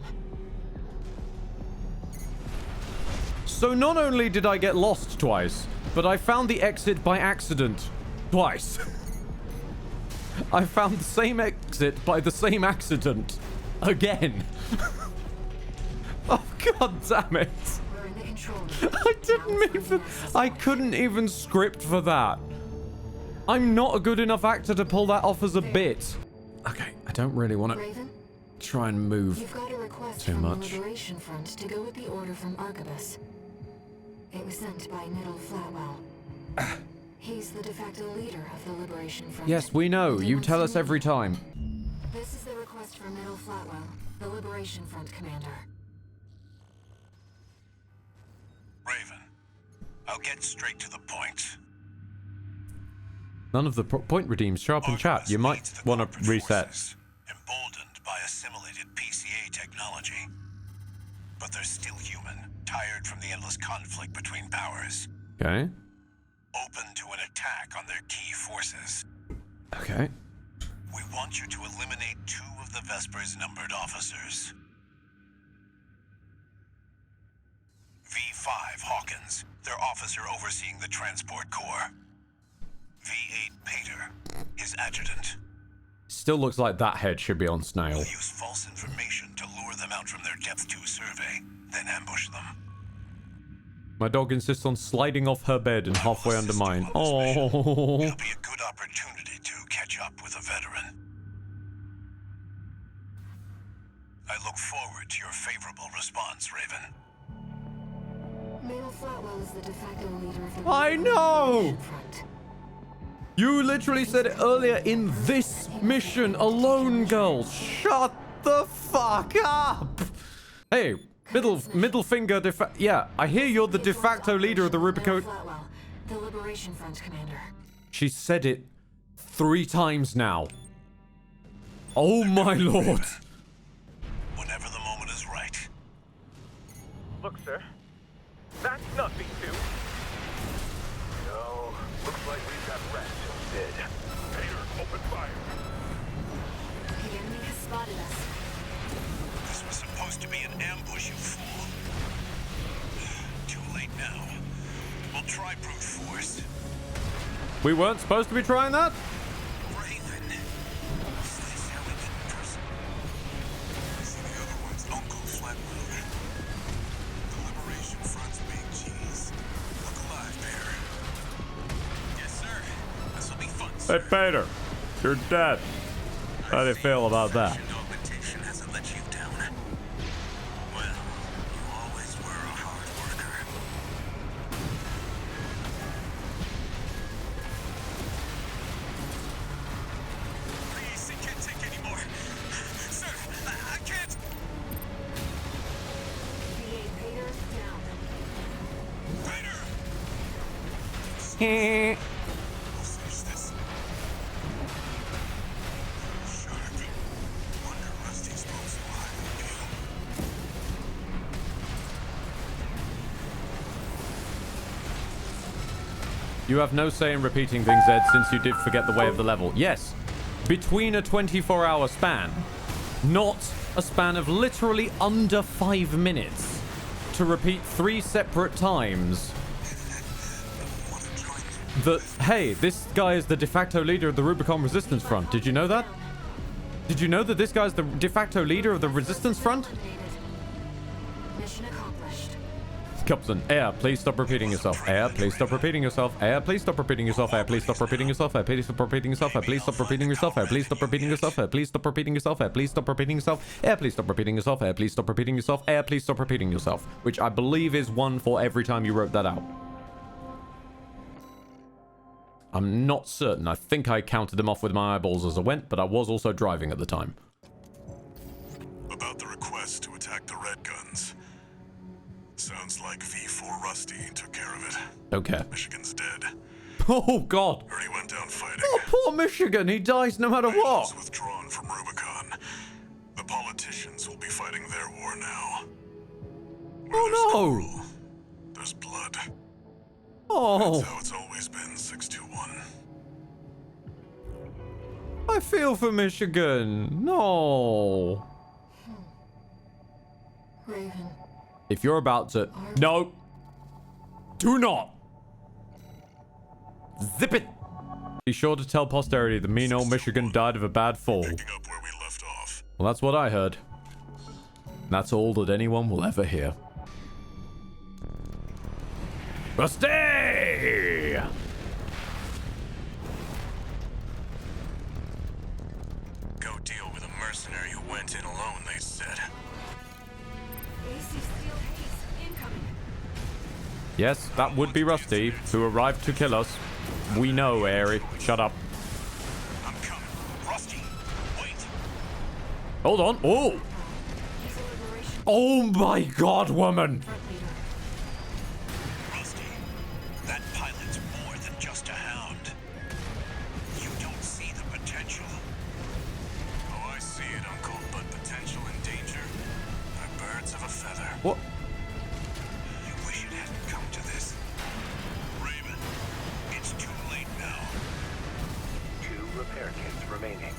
So not only did I get lost twice, but I found the exit by accident twice. I found the same exit by the same accident again. Oh, god damn it. We're in the control room. I didn't even... I couldn't even script for that. I'm not a good enough actor to pull that off as a bit. Okay, I don't really want to Raven, try and move you've got a request too from much. the Liberation Front to go with the order from Arquebus. It was sent by Middle Flatwell. He's the de facto leader of the Liberation Front. Yes, we know. He You wants tell to us meet every you. time. This is the request from Middle Flatwell, the Liberation Front commander. Raven, I'll get straight to the point. None of the point redeems show up in chat. You might want to reset. Forces, emboldened by assimilated PCA technology. But they're still human, tired from the endless conflict between powers. Okay. Open to an attack on their key forces. Okay. We want you to eliminate 2 of the Vesper's numbered officers. V5 Hawkins, their officer overseeing the transport corps. V8 Pater, his adjutant. Still looks like that head should be on Snail. We'll use false information to lure them out from their Depth 2 survey, then ambush them. My dog insists on sliding off her bed and halfway under mine. Oh. It'll be a good opportunity to catch up with a veteran. I look forward to your favorable response, Raven. Middle Flatwell is the de facto leader of the I know! Liberation Front. You literally said it earlier in this mission alone, girls. Shut the fuck up! Hey, middle finger yeah, I hear you're the de facto leader of the Rubicon. Flatwell, the Liberation Front commander. She said it 3 times now. Oh my lord. Whenever the moment is right. Look, sir. That's nothing new. No, looks like we've got rats instead. Peter, open fire. The enemy has spotted us. This was supposed to be an ambush, you fool. Too late now. We'll try brute force. We weren't supposed to be trying that? Raven. Is this how we get in person? See the other one's Uncle Flatwell. The Liberation Front's big cheese. Look alive, Peter. Yes, sir. This'll be fun, sir. Hey, Peter. You're dead. How do you feel about that? Augmentation hasn't let you down. Well, you always were a hard worker. Please, I can't take any more. Sir, I can't. V8 Pater down. Peter! Heh. We'll finish this. Sharp. Wonder Rusty's spoke so highly of you. You have no say in repeating things, Ed, since you did forget the way of the level. Yes, between a 24-hour span, not a span of literally under 5 minutes, to repeat 3 separate times that, hey, this guy is the de facto leader of the Rubicon Resistance Front. Did you know that? Did you know that this guy's the de facto leader of the Resistance Front? Mission accomplished. Captain, Air, please stop repeating yourself. Air, please stop repeating yourself. Air, please stop repeating yourself. Air, please stop repeating yourself. Air, please stop repeating yourself. Air, please stop repeating yourself. Air, please stop repeating yourself. Air, please stop repeating yourself. Air, please stop repeating yourself. Air, please stop repeating yourself. Air, please stop repeating yourself. Air, please stop repeating yourself. Which I believe is 1 for every time you wrote that out. I'm not certain. I think I counted them off with my eyeballs as I went, but I was also driving at the time. About the request to attack the Red Guns. Sounds like V4 Rusty took care of it. Okay. Michigan's dead. Oh, God. Heard he went down fighting. Oh, poor Michigan. He dies no matter what. He's withdrawn from Rubicon. The politicians will be fighting their war now. Where there's quarrel, there's blood. Oh. That's how it's always been, 621. I feel for Michigan. No. Raven. If you're about to... No. Do not. Zip it. Be sure to tell posterity the mean old Michigan died of a bad fall. Picking up where we left off. Well, that's what I heard. That's all that anyone will ever hear. Rusty! Go deal with a mercenary who went in alone, they said. AC steel haze incoming. Yes, that would be Rusty, who arrived to kill us. We know, Airy. Shut up. I'm coming. Rusty, wait. Hold on. Oh! Oh my god, woman! Rusty, that pilot's more than just a hound. You don't see the potential. Oh, I see it, Uncle, but potential and danger are birds of a feather. What? You wish it hadn't come to this. Raven, it's too late now. 2 repair kits remaining.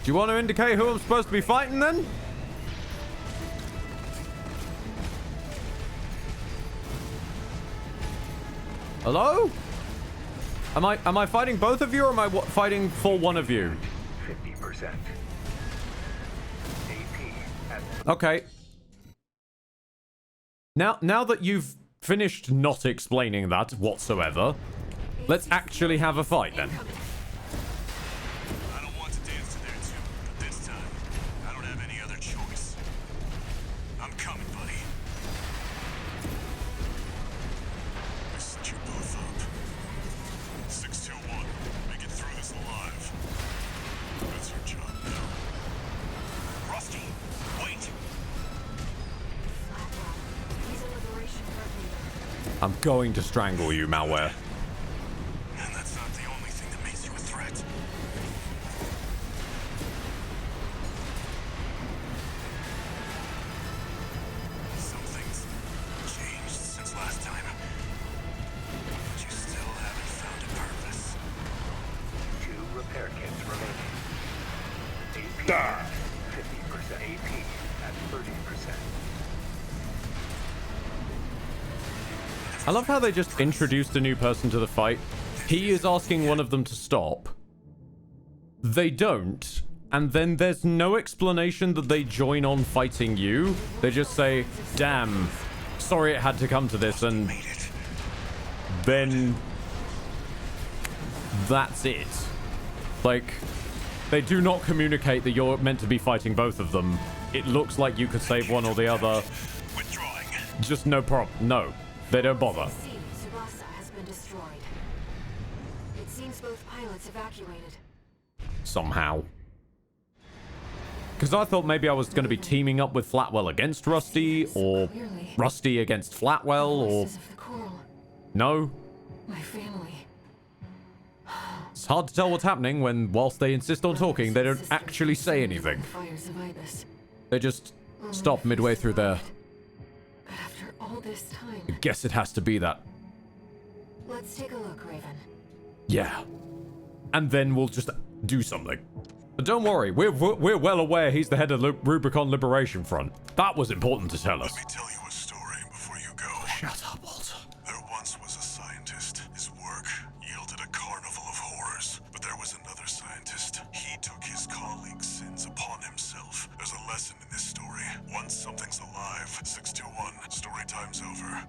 Do you want to indicate who I'm supposed to be fighting then? Hello? Am I fighting both of you, or am I fighting for one of you? 50%. AP. Okay. Now that you've finished not explaining that whatsoever, let's actually have a fight then. I don't want to dance to their tune, but this time, I don't have any other choice. I'm coming, buddy. I set you both up. 621, make it through this alive. That's your job now. Rusty, wait! He's a liberation guard leader. I'm going to strangle you, malware. And that's not the only thing that makes you a threat. Some things changed since last time. But you still haven't found a purpose. 2 repair kits remaining. AP at 50%. AP at 30%. I love how they just introduced a new person to the fight. He is asking one of them to stop. They don't. And then there's no explanation that they join on fighting you. They just say, damn, sorry it had to come to this, and then that's it. Like, they do not communicate that you're meant to be fighting both of them. It looks like you could save one or the other. Withdrawing. Just no problem. No, they don't bother. See, Tsubasa has been destroyed. It seems both pilots evacuated. Somehow. Because I thought maybe I was going to be teaming up with Flatwell against Rusty, or Rusty against Flatwell, or... Voices of the coral. No. My family. It's hard to tell what's happening when, whilst they insist on talking, they don't actually say anything. Fires of Ibis. They just stop midway through there. But after all this time, I guess it has to be that. let's take a look, Raven. Yeah. And then we'll just do something. But don't worry, we're well aware he's the head of the Rubicon Liberation Front. That was important to tell us. Let me tell you a story before you go. Shut up, Walter. There once was a scientist. His work yielded a carnival of horrors. But there was another scientist. He took his colleagues' sins upon himself. There's a lesson in this story. Once something's alive, 621, story time's over.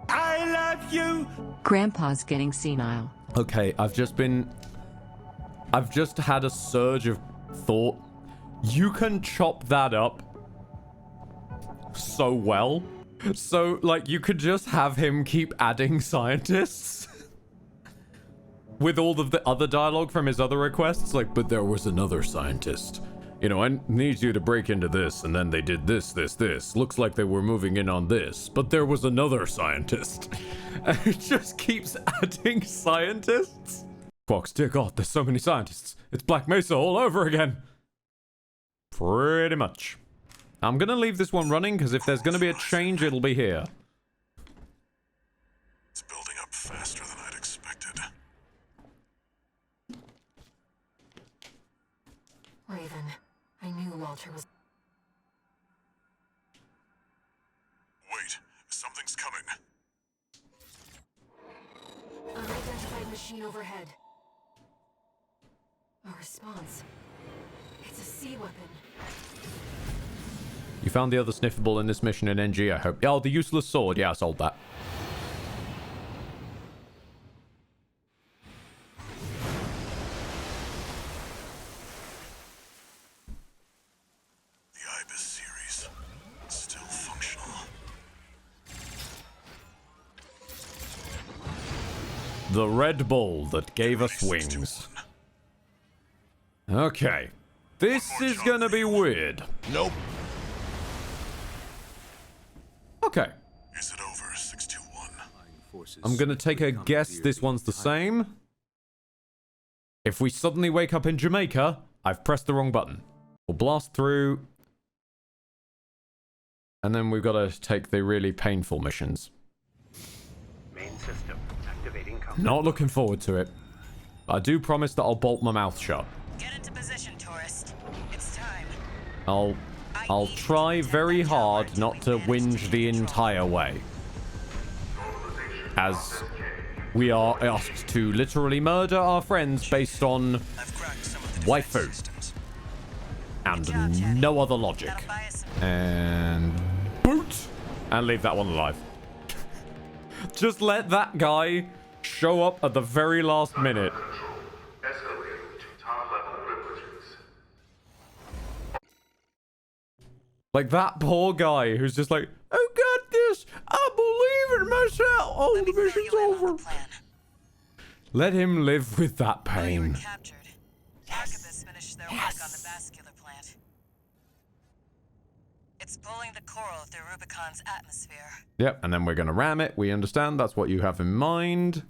I love you! Grandpa's getting senile. Okay, I've just had a surge of thought. You can chop that up so well. So, like, you could just have him keep adding scientists with all of the other dialogue from his other requests. Like, but there was another scientist. You know, I need you to break into this, and then they did this. Looks like they were moving in on this, but there was another scientist. And it just keeps adding scientists. Fox, dear God, there's so many scientists. It's Black Mesa all over again. Pretty much. I'm gonna leave this one running, because if there's gonna be a change, it'll be here. It's building up faster than I'd expected. Raven, I knew Walter was... Wait, something's coming. Unidentified machine overhead. A response. It's a sea weapon. You found the other sniffable in this mission in NG, I hope. Oh, the useless sword. Yeah, I sold that. The Red Bull that gave us wings. Okay. This is gonna be weird. Nope. Okay. Is it over, 621? I'm gonna take a guess this one's the same. If we suddenly wake up in Jamaica, I've pressed the wrong button. We'll blast through. And then we've got to take the really painful missions. Main system activating combat. Not looking forward to it. I do promise that I'll bolt my mouth shut. Get into position, tourist. It's time. I'll try very hard not to whinge the entire way. As we are asked to literally murder our friends based on waifu. And no other logic. And boot! And leave that one alive. Just let that guy show up at the very last minute. Like that poor guy who's just like, I got this. I believe in myself. Oh, the mission's over. Let him live with that pain. Archivists finished their work on the vascular plant. It's pulling the coral through Rubicon's atmosphere. Yep, and then we're going to ram it. We understand that's what you have in mind.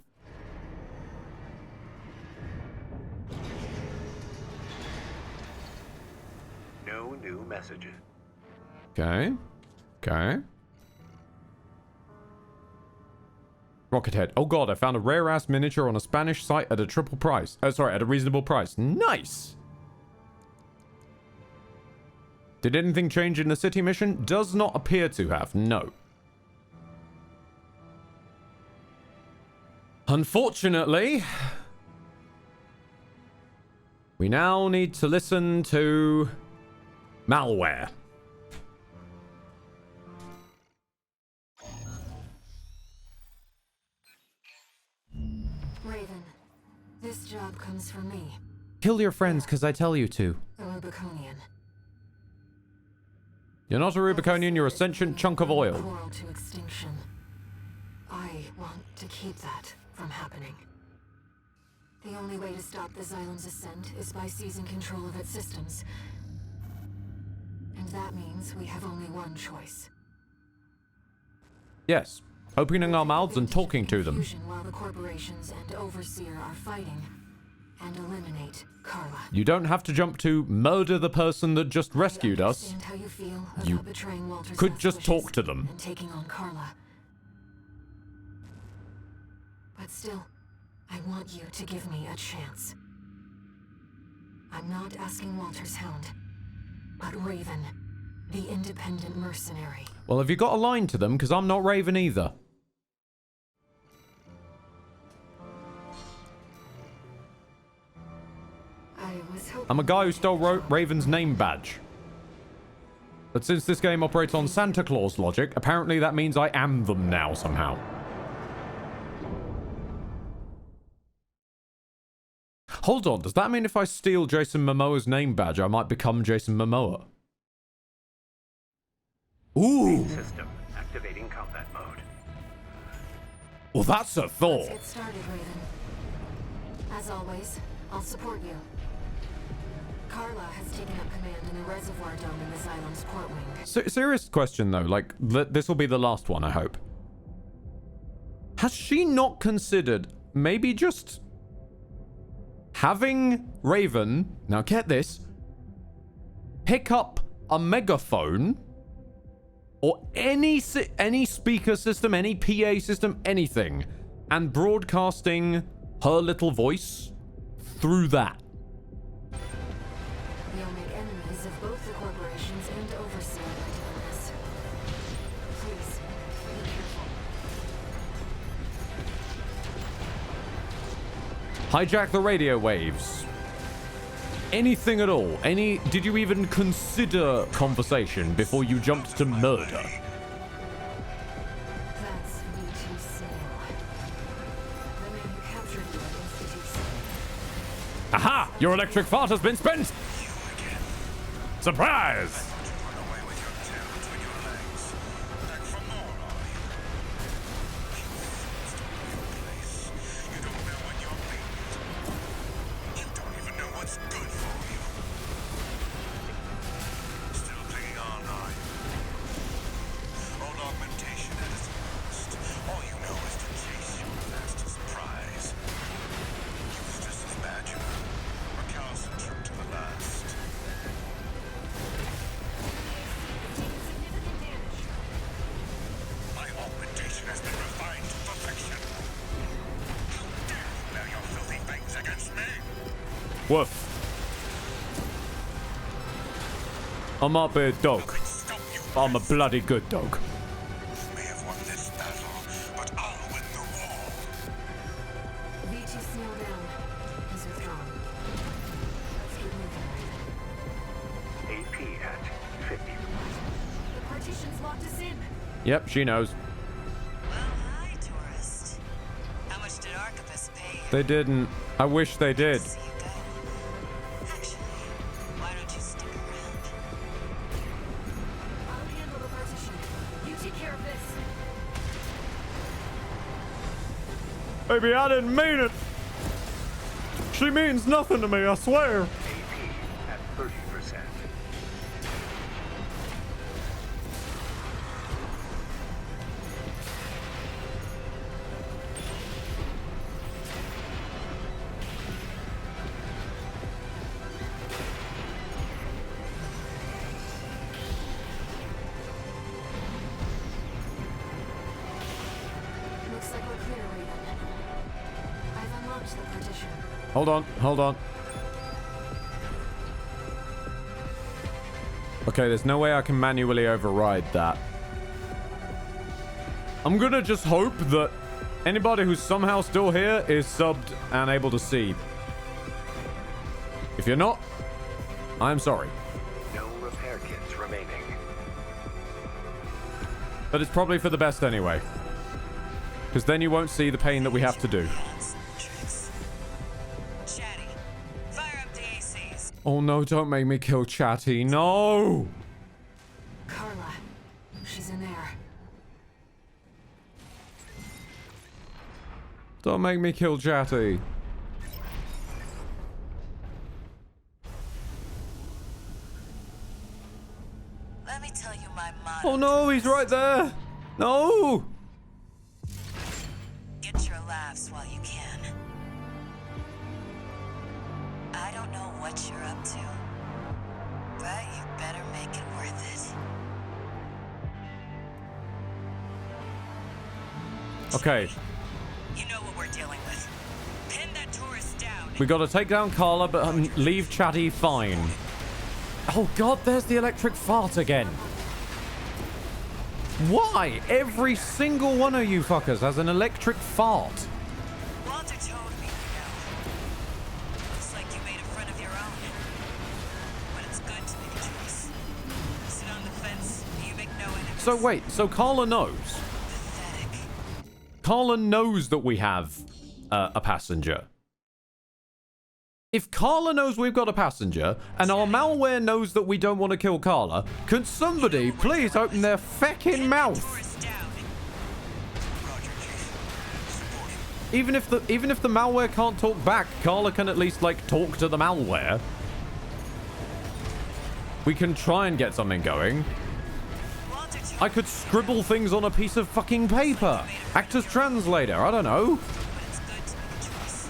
No new messages. Okay. Okay. Rocket head. Oh god, I found a rare-ass miniature on a Spanish site at a triple price. Oh, sorry, at a reasonable price. Nice! Did anything change in the city mission? Does not appear to have. No. Unfortunately, we now need to listen to malware. Raven, this job comes from me, Kill your friends because I tell you to. a Rubiconian. You're not a Rubiconian, you're a sentient chunk of oil. Coral to extinction. I want to keep that from happening. The only way to stop the Xylem's ascent is by seizing control of its systems. And that means we have only one choice. Yes, opening our mouths and talking to them. While the corporations and Overseer are fighting, and eliminate Carla. You don't have to jump to murder the person that just rescued us. How you feel You about betraying Walter's could last just wishes talk to them. and taking on Carla. But still, I want you to give me a chance. I'm not asking Walter's hound, but Raven, the independent mercenary. Well, have you got a line to them? Because I'm not Raven either. I'm a guy who stole Raven's name badge. But since this game operates on Santa Claus logic, apparently that means I am them now somehow. Hold on, does that mean if I steal Jason Momoa's name badge, I might become Jason Momoa? Ooh! System activating combat mode. Well, that's a thought. Let's get started, Raven. As always, I'll support you. Carla has taken up command in the reservoir dome in the Xylem's port wing. Serious question, though. Like, this will be the last one, I hope. Has she not considered maybe just having Raven, now get this, pick up a megaphone or any speaker system, any PA system, anything, and broadcasting her little voice through that? You'll make enemies of both the corporations and Overseer by doing this. Please, be careful. Hijack the radio waves. anything at all? Did you even consider conversation before you jumped to murder? That's VT Snail. The man who captured you at Institute. Aha! Your electric fart has been spent! Surprise! Woof. I might be a dog, but I'm a bloody good dog. VT Snail down. He's withdrawn. Let's keep moving. AP at 50. The partition's locked us in. Yep, she knows. Well, hi, tourist. How much did Archipus pay you? They didn't. I wish they did. See you go. Actually, why don't you stick around? I'll handle the partition. You take care of this. Baby, I didn't mean it. She means nothing to me, I swear. AP at 30%. Looks like we're clear, Raven. I've unlocked the partition. Hold on, hold on. Okay, there's no way I can manually override that. I'm gonna just hope that anybody who's somehow still here is subbed and able to see. If you're not, I'm sorry. No repair kits remaining. But it's probably for the best anyway. Because then you won't see the pain that we have to do. Chatty, fire up the ACs. Oh no, don't make me kill Chatty. No! Carla. She's in there. Don't make me kill Chatty. Let me tell you my motto. Oh no, he's right there! No! Get your laughs while you can. I don't know what you're up to, but you better make it worth it. Okay, You know what we're dealing with. Pin that tourist down. we gotta take down Carla, but leave Chatty fine. Oh god, there's the electric fart again. Why? Every single one of you fuckers has an electric fart. Walter told me, you know. Looks like you made a friend of your own. But it's good to make a choice. Sit on the fence, you make no enemies. So wait, so Carla knows. Pathetic. Carla knows that we have a passenger. If Carla knows we've got a passenger, and our malware knows that we don't want to kill Carla, can somebody please open their feckin' mouth? Tourist down. Even if the malware can't talk back, Carla can at least like talk to the malware. We can try and get something going. Walter told I could scribble things on a piece of fucking paper. Act as translator, I don't know. but it's good to make a choice.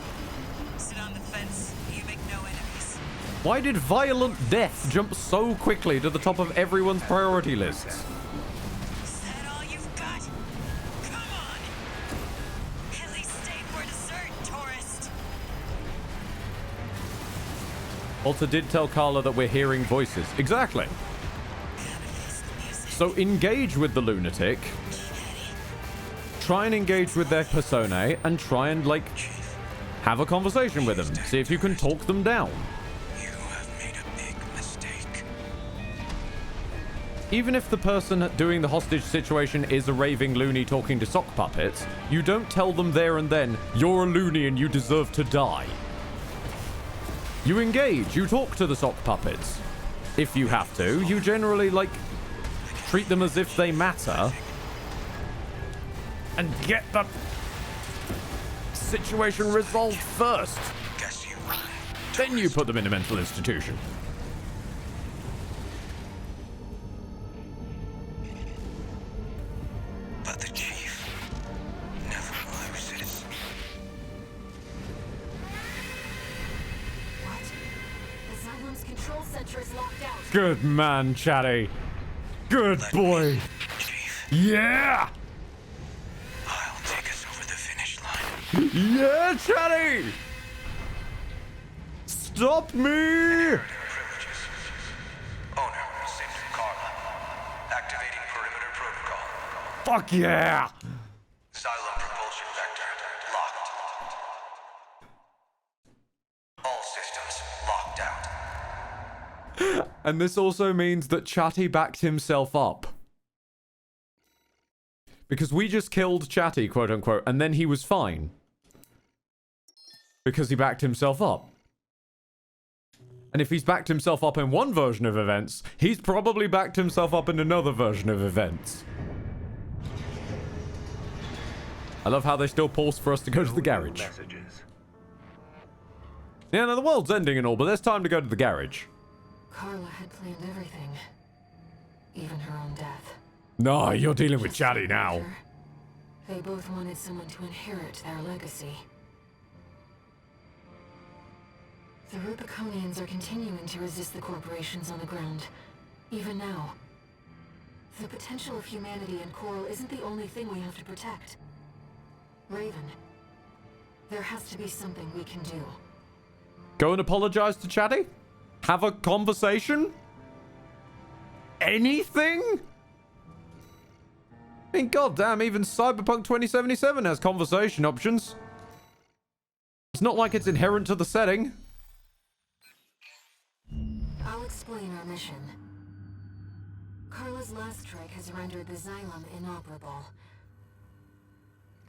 Sit on the fence, you make no enemies. Why did violent death jump so quickly to the top of everyone's priority lists? Is that all you've got? Come on! At least stay for dessert, tourist! Walter did tell Carla that we're hearing voices. Exactly. So engage with the lunatic. Try and engage with their personae and try and, like, have a conversation with them. See if you can talk them down. You even if the person doing the hostage situation is a raving loony talking to sock puppets, you don't tell them there and then, you're a loony and you deserve to die. You engage, you talk to the sock puppets. If you have to, you generally, like, treat them as if they matter. And get the situation resolved first. Then you put them in a mental institution. But the chief never loses. What? Asylum's control center is locked out. Good man, Chatty. Good boy. Yeah! I'll take us over the finish line. Yeah, Chatty! Stop me! Owner, Signet Carla. Activating perimeter protocol. Fuck yeah! Xylem propulsion vector locked. All systems locked out. And this also means that Chatty backed himself up. Because we just killed Chatty, quote unquote, and then he was fine. Because he backed himself up. And if he's backed himself up in one version of events, he's probably backed himself up in another version of events. I love how they still pause for us to go to the garage. Yeah, no, the world's ending and all, but there's time to go to the garage. Carla had planned everything. Even her own death. No, you're dealing with Chatty now. They both wanted someone to inherit their legacy. The Rubiconians are continuing to resist the corporations on the ground, even now. The potential of humanity and Coral isn't the only thing we have to protect. Raven, there has to be something we can do. Go and apologize to Chatty? Have a conversation? Anything? I mean, goddamn, even Cyberpunk 2077 has conversation options. It's not like it's inherent to the setting. I'll explain our mission. Carla's last strike has rendered the Xylem inoperable.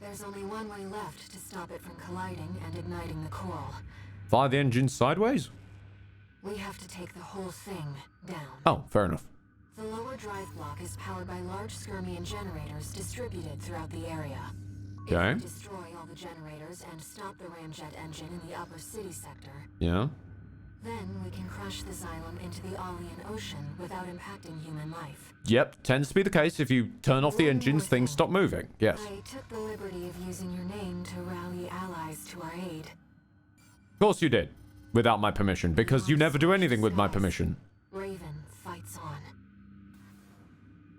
There's only one way left to stop it from colliding and igniting the Coral. Fire the engine sideways? We have to take the whole thing down. Oh, fair enough. The lower drive block is powered by large Skirmian generators distributed throughout the area. Okay. If we destroy all the generators and stop the ramjet engine in the upper city sector, Yeah. then we can crush the Xylem into the Alien Ocean without impacting human life. Yep, tends to be the case. If you turn off the engines, things stop moving. Yes. I took the liberty of using your name to rally allies to our aid. Of course you did. Without my permission, because you never do anything with my permission. Raven fights on.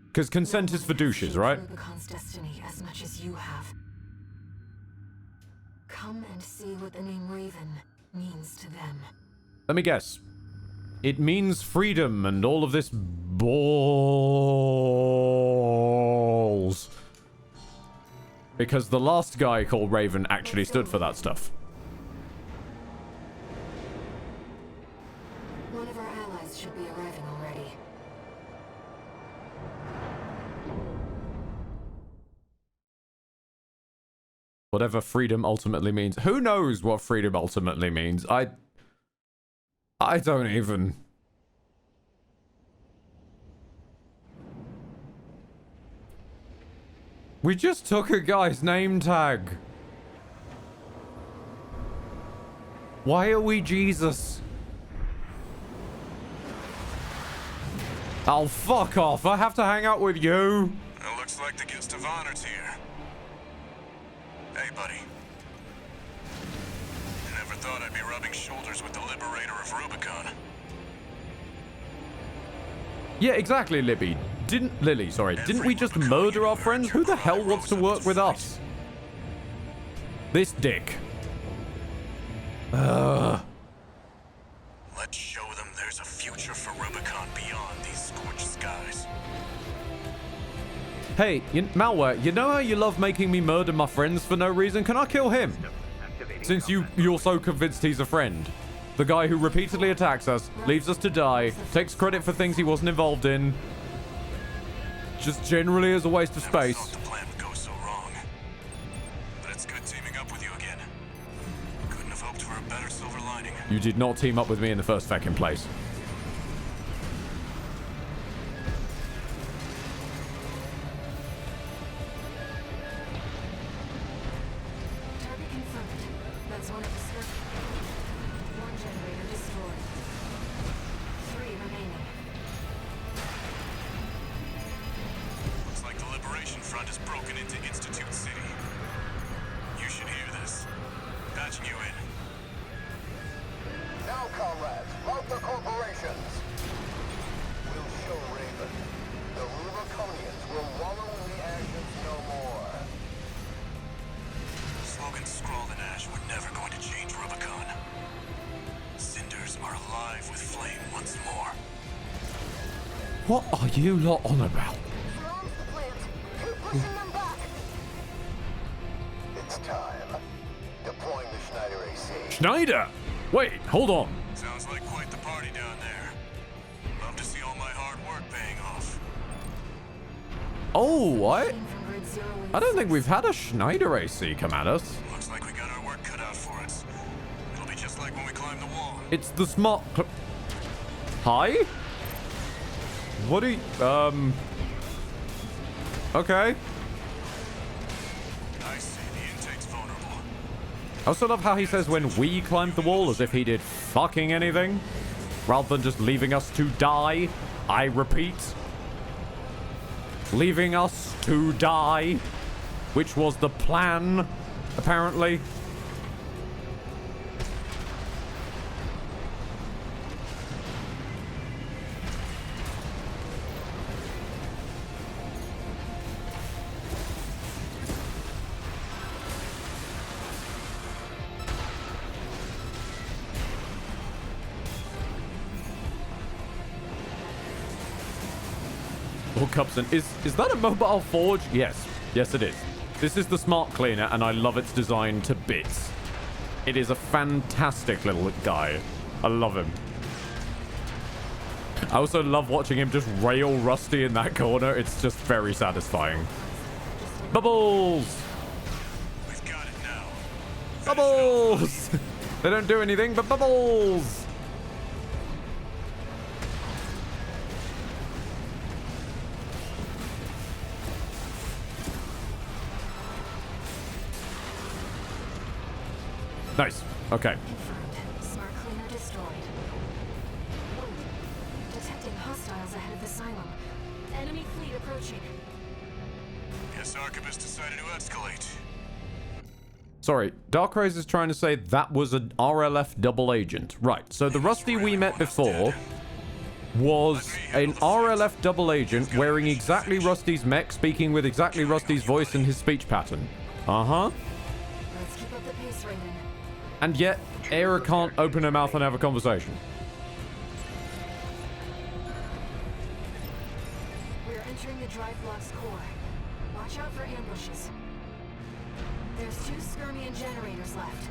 Because consent is for douches, right? Rubicon's destiny as much as you have. Come and see what the name Raven means to them. Let me guess. It means freedom and all of this balls. Because the last guy called Raven actually stood for that stuff. One of our allies should be arriving already. Whatever freedom ultimately means. Who knows what freedom ultimately means? I don't even. We just took a guy's name tag. Why are we Jesus? Oh, fuck off. I have to hang out with you. It looks like the guest of honor's here. Hey, buddy. I never thought I'd be rubbing shoulders with the liberator of Rubicon. Yeah, exactly, Lily, sorry. Didn't we just murder our friends? Who the hell wants to work with us? This dick. Let's show them there's a future for Rubicon beyond these scorched skies. Hey, Malware, you know how you love making me murder my friends for no reason? Can I kill him? Since you're so convinced he's a friend. The guy who repeatedly attacks us, leaves us to die, takes credit for things he wasn't involved in. just generally is a waste of space. The plan would go so wrong. But it's good teaming up with you again. Couldn't have hoped for a better silver lining. You did not team up with me in the first fucking place. Target confirmed. That's one of the scope. One generator destroyed. 3 remaining. Looks like the Liberation Front has broken into Institute City. You should hear this. Patching you in. Now, comrades, mount the corporations. We'll show Raven. The Rubiconians will wallow in the ashes no more. Slogans scrawled in ash were never going to change Rubicon. Cinders are alive with flame once more. What are you lot on about? Surrounds the plant. Keep pushing them back. It's time. Deploying the Schneider AC. Schneider! Wait, hold on. Sounds like quite the party down there. Love to see all my hard work paying off. Oh, what? From grid 0 I don't think we've had a Schneider AC come at us. Looks like we got our work cut out for us. It'll be just like when we climbed the wall. It's the smart... Hi? What are you... Okay. I see the intake's vulnerable. I also love how he says when we climbed the wall as if he did fucking anything, rather than just leaving us to die. I repeat. Leaving us to die, which was the plan, apparently. Or Cupson. Is that a mobile forge? Yes. Yes, it is. This is the smart cleaner, and I love its design to bits. It is a fantastic little guy. I love him. I also love watching him just rail Rusty in that corner. It's just very satisfying. Bubbles! We've got it now. Bubbles! They don't do anything but bubbles! Nice. Okay. Smart cleaner destroyed. Detecting hostiles ahead of the silo. Enemy fleet approaching. Guess Archivist decided to escalate. Sorry, Darkraze is trying to say that was an RLF double agent. Right, so the Rusty we met before was an RLF double agent wearing exactly Rusty's mech, speaking with exactly Rusty's voice and his speech pattern. Uh-huh. Let's keep up the pace, Raven. And yet, Aira can't open her mouth and have a conversation. We're entering the drive block's core. Watch out for ambushes. There's 2 Skirmian generators left.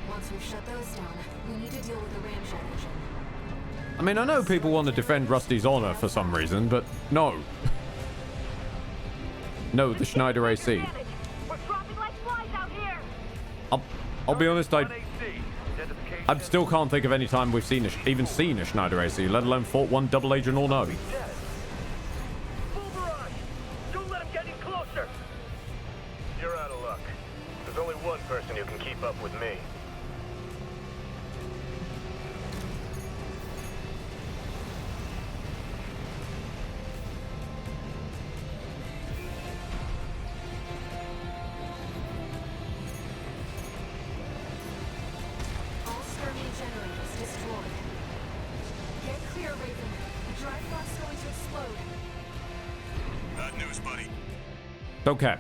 Once we've shut those down, we need to deal with the ramjet engine. I mean, I know people want to defend Rusty's honor for some reason, but no. No, the Schneider AC. We're dropping like flies out here. I'll be honest, I still can't think of any time we've even seen a Schneider AC, let alone fought one double agent or no. Full barrage! Don't let him get any closer! You're out of luck. There's only one person who can keep up with me. All Skirmian generators destroyed. Get clear, Raven. The drive block's going to explode. Bad news, buddy. Okay.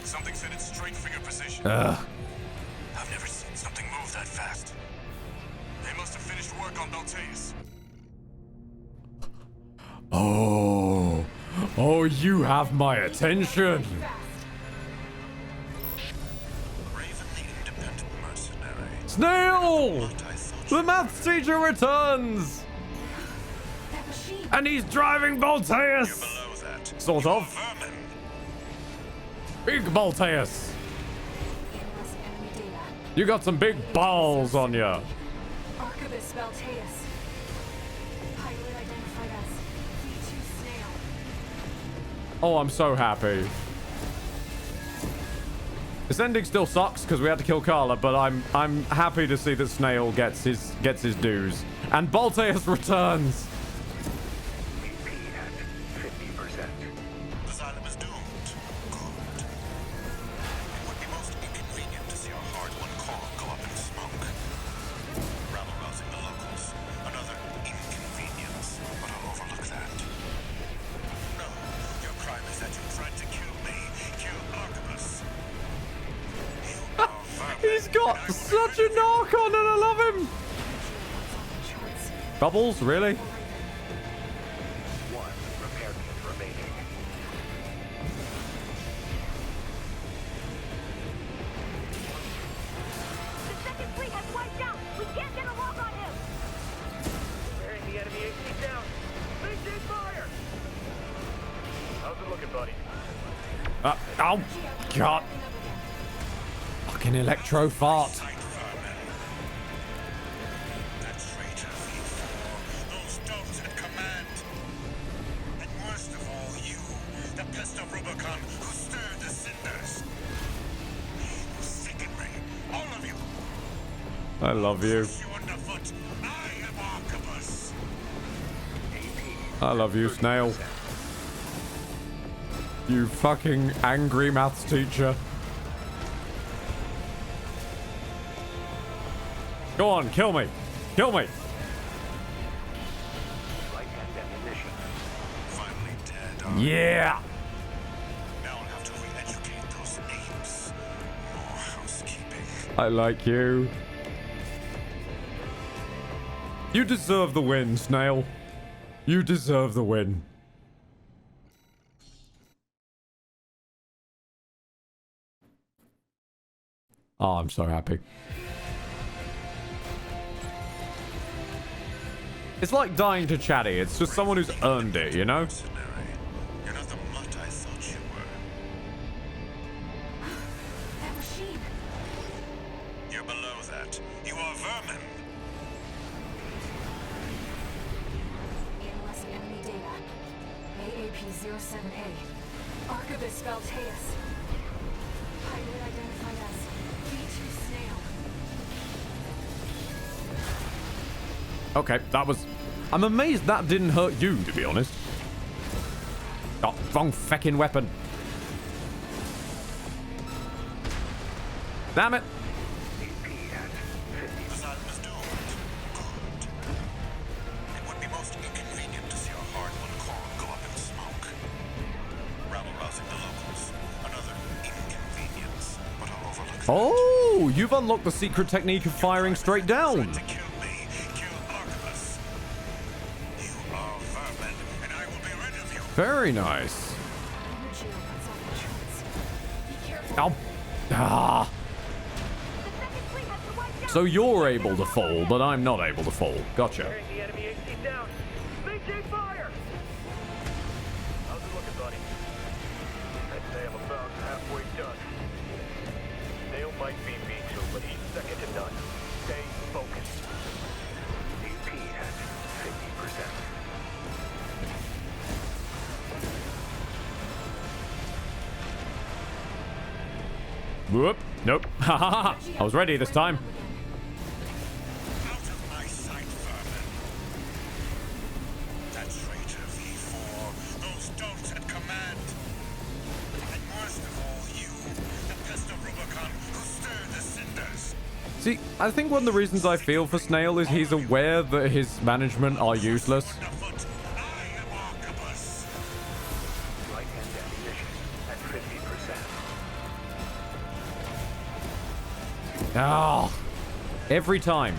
Something said it's straight figure position. Ugh. I've never seen something move that fast. They must have finished work on Beltaeus. Oh. Oh, you have my attention. Raven the independent mercenary. Snail! The maths teacher returns! That machine! And he's driving Balteus! Sort of. Big Balteus. You got some big balls on you. Archibus Balteus. Pilot identified as V2 Snail. Oh, I'm so happy. This ending still sucks because we had to kill Carla, but I'm happy to see that Snail gets his dues. And Balteus returns. BP at 50%. Asylum is doomed. Good. It would be most inconvenient to see our hard-won cause go up in smoke. Rabble-rousing the locals. Another inconvenience, but I'll overlook that. No, your crime is that you tried to kill me. Kill Archibus. He's got such a knock on and I love him. Bubbles, really? One repair kit remaining. The second fleet has wiped out. We can't get a lock on him. Bearing the enemy AC down. Maintain fire. How's it looking, buddy? Oh, God. Fucking electro fart. Those dogs at command. And worst of all, you, the pest of Rubicon, who stirred the cinders. You sicken me, all of you. I love you. You underfoot. I am Archibus. I love you, Snail. You fucking angry maths teacher. Go on, kill me. Kill me. Finally dead. Yeah. Now I'll have to re-educate those names. More housekeeping. I like you. You deserve the win, Snail. You deserve the win. Oh, I'm so happy. It's like dying to Chatty. It's just someone who's earned it, you know? You're not the mutt I thought you were. That machine. You're below that. You are vermin. Analyzing enemy data. AAP-07A. Archibus Balteus. Pilot identified as V2 Snail. Okay, that was... I'm amazed that didn't hurt you, to be honest. Oh, wrong feckin' weapon. Damn it. Asylum is doomed. Good. It would be most inconvenient to see our hard-won cause go up in smoke. Rabble-rousing the locals. Another inconvenience, but I'll overlook that. Oh, you've unlocked the secret technique of firing straight down. Very nice. Oh. Ah. So you're able to fall, but I'm not able to fall. Gotcha. Bearing the enemy AC down. Maintain fire. How's it looking, buddy? I'd say I'm about halfway done. Snail might be V2, but he's second to none. Stay focused. AP at 50%. Whoop. Nope. Ha ha ha. I was ready this time. Out of my sight, vermin. That traitor V4. Those dogs at command. And worst of all, you, the pest of Rubicon, who stirred the cinders. See, I think one of the reasons I feel for Snail is he's aware that his management are useless. Right-hand ammunition at 50%. Ah, every time.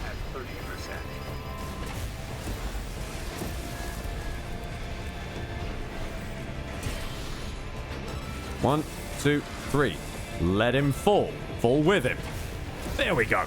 At 30%. One, two, three. Let him fall. Fall with him. There we go.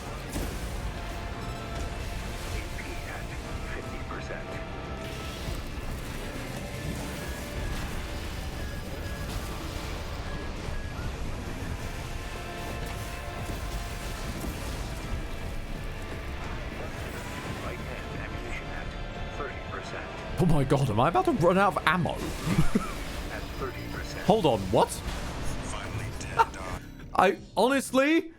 Oh my god, am I about to run out of ammo? Hold on, what? I honestly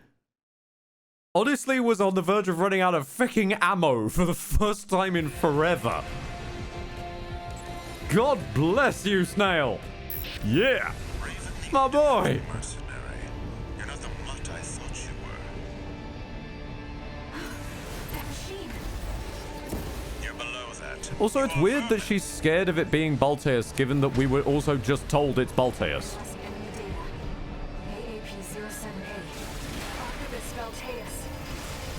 was on the verge of running out of freaking ammo for the first time in forever. God bless you, Snail. Yeah, my boy. You're not the mutt I thought you were. That machine. You're below that. Also, it's weird that she's scared of it being Balteus, given that we were also just told it's Balteus.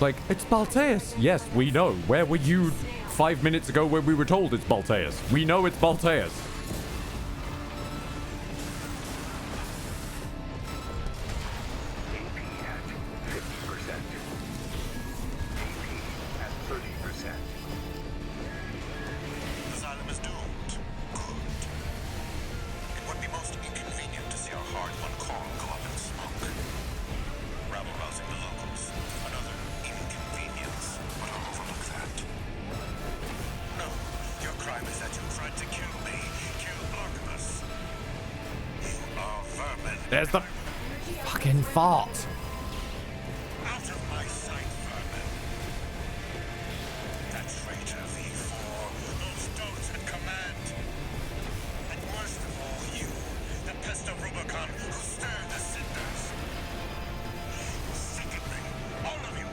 Like, it's Balteus. Yes, we know. Where were you 5 minutes ago when we were told it's Balteus? We know it's Balteus. There's the fucking fart. Out of my sight, vermin. That traitor V4, those stones in command. And worst of all, you, the pest of Rubicon who stirred the cinders. Secondly, all of you.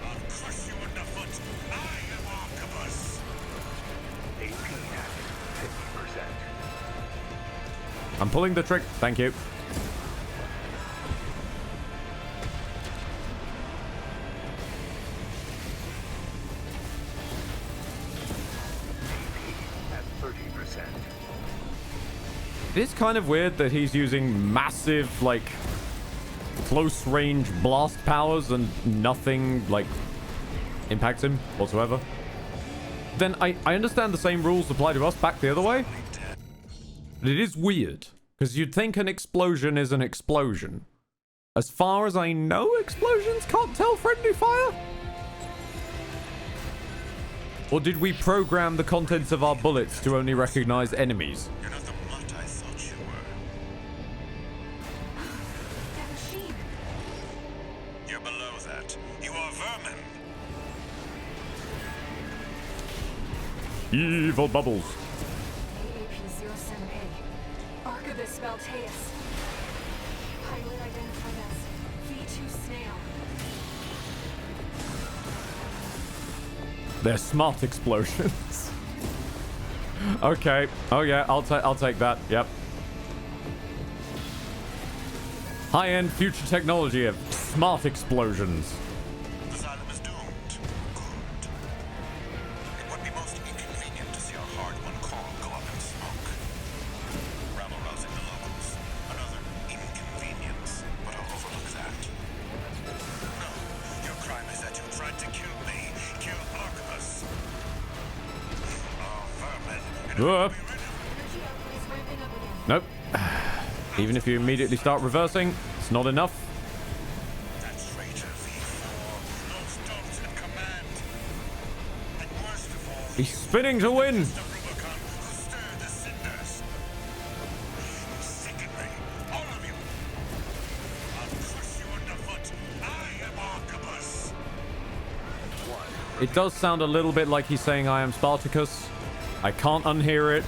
I'll crush you underfoot. I am Arquebus. AP at 50%. I'm pulling the trick. Thank you. It is kind of weird that he's using massive, like, close range blast powers and nothing, like, impacts him whatsoever. Then I understand the same rules apply to us back the other way. But it is weird, because you'd think an explosion is an explosion. As far as I know, explosions can't tell friendly fire? Or did we program the contents of our bullets to only recognize enemies? You're not the mutt I thought you were. That machine. You're below that. You are vermin. Evil bubbles. Arquebus Balteus. Pilot identified as V2 Snail. They're smart explosions. Okay. Oh yeah, I'll take that. Yep. High-end future technology of smart explosions. Asylum is doomed. Good. It would be most inconvenient to see our hard-won call go up in smoke. Rabble-rousing the locals. Another inconvenience, but I'll overlook that. No, your crime is that you tried to kill me. Kill Arquebus. Oh, vermin. Energy output is ramping up again. Nope. Even if you immediately start reversing, it's not enough. That traitor V4, those stones in command. And worst of all, He's spinning to win. the Rubicon who stirred the cinders. Secondly, all of you. I'll crush you underfoot. I am Arquebus. It does sound a little bit like he's saying I am Spartacus. I can't unhear it.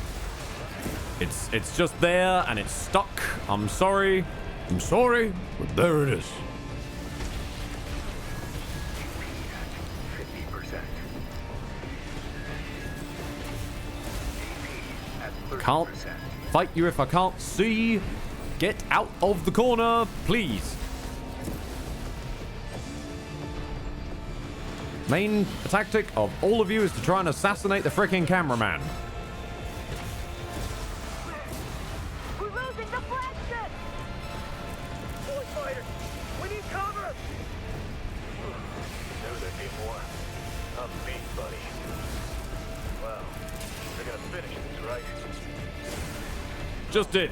It's just there and it's stuck. I'm sorry, but there it is. 50%. Can't fight you if I can't see. Get out of the corner, please. Main tactic of all of you is to try and assassinate the freaking cameraman. We're losing the flagship! Just did.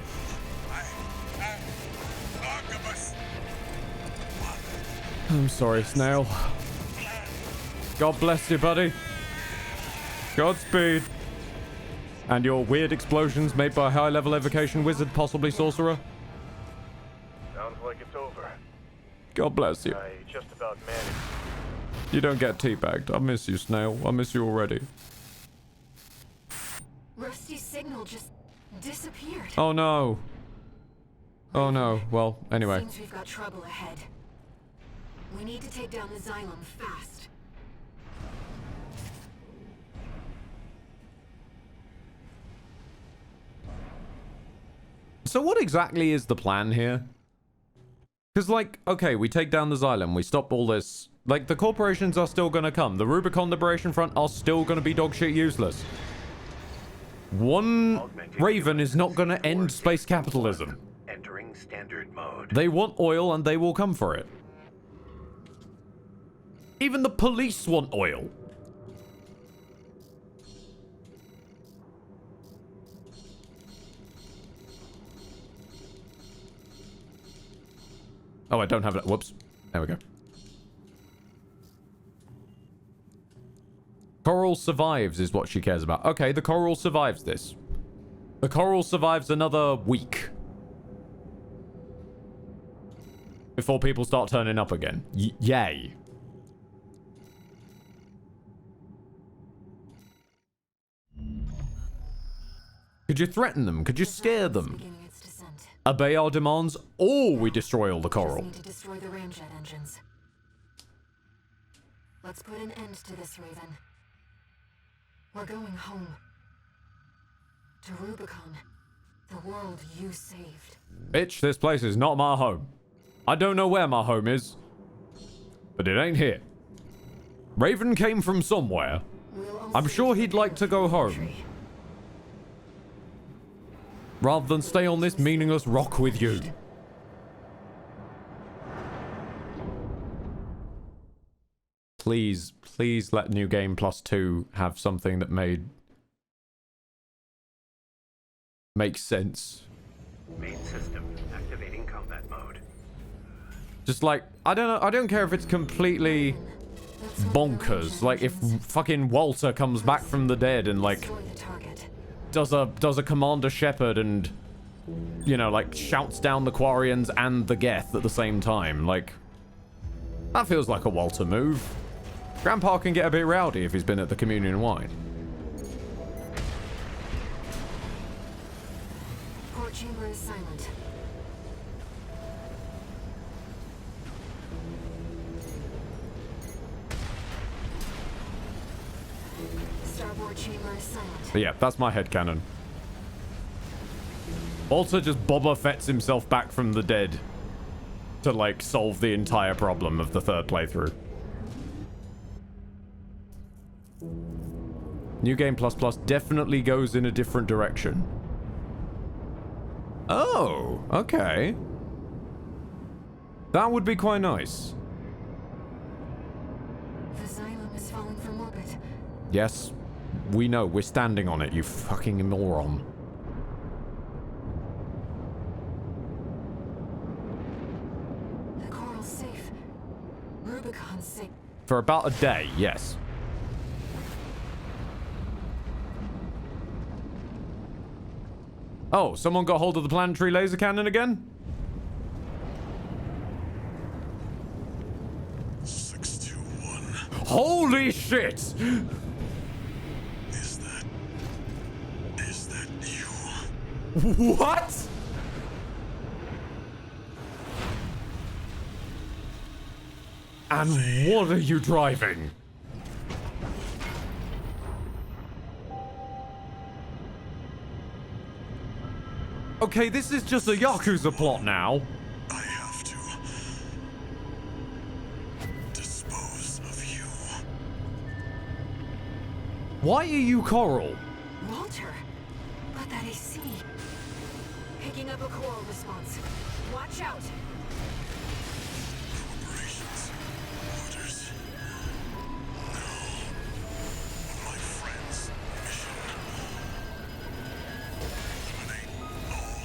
I'm sorry, Snail. God bless you, buddy. Godspeed. And your weird explosions made by a high-level evocation wizard, possibly sorcerer? Sounds like it's over. God bless you. I just about managed. You don't get teabagged. I miss you, Snail. I miss you already. Rusty's signal just disappeared. Oh no. Oh no. Well, anyway. Seems we've got trouble ahead. We need to take down the Xylem fast. So what exactly is the plan here? Because, like, okay, we take down the Xylem, we stop all this. Like, the corporations are still gonna come. The Rubicon Liberation Front are still gonna be dogshit useless. One Raven is not gonna end space capitalism. Entering standard mode. They want oil and they will come for it. Even the police want oil. Oh, I don't have it. Whoops. There we go. Coral survives is what she cares about. Okay, the coral survives this. The coral survives another week. Before people start turning up again. Yay. Could you threaten them? Could you scare them? Obey our demands, or we destroy all the coral. Just need to destroy the ramjet engines. Let's put an end to this, Raven. We're going home. To Rubicon. The world you saved. Bitch, this place is not my home. I don't know where my home is, but it ain't here. Raven came from somewhere. I'm sure he'd like to go home. Rather than stay on this meaningless rock with you. Please, please let New Game Plus 2 have something that makes sense. Main system activating combat mode. Just like, I don't know, I don't care if it's completely bonkers. Like if fucking Walter comes back from the dead and like does a Commander Shepard and, you know, like shouts down the Quarians and the Geth at the same time. Like, that feels like a Walter move. Grandpa can get a bit rowdy if he's been at the communion wine. Port chamber is silent. Starboard chamber is silent. But yeah, that's my headcanon. Walter just Boba Fett's himself back from the dead to, like, solve the entire problem of the third playthrough. New Game Plus Plus definitely goes in a different direction. Oh, okay. That would be quite nice. The Xylem is falling from orbit. Yes, we know. We're standing on it, you fucking moron. The coral's safe. Rubicon's safe. For about a day, yes. Oh, someone got hold of the planetary laser cannon again? 621. Holy shit! Is that you? What? And what are you driving? Okay, this is just a Yakuza plot now. I have to dispose of you. Why are you Coral? Walter, but that AC. Picking up a coral response. Watch out. Corporations, orders. No. My friend's mission. Eliminate all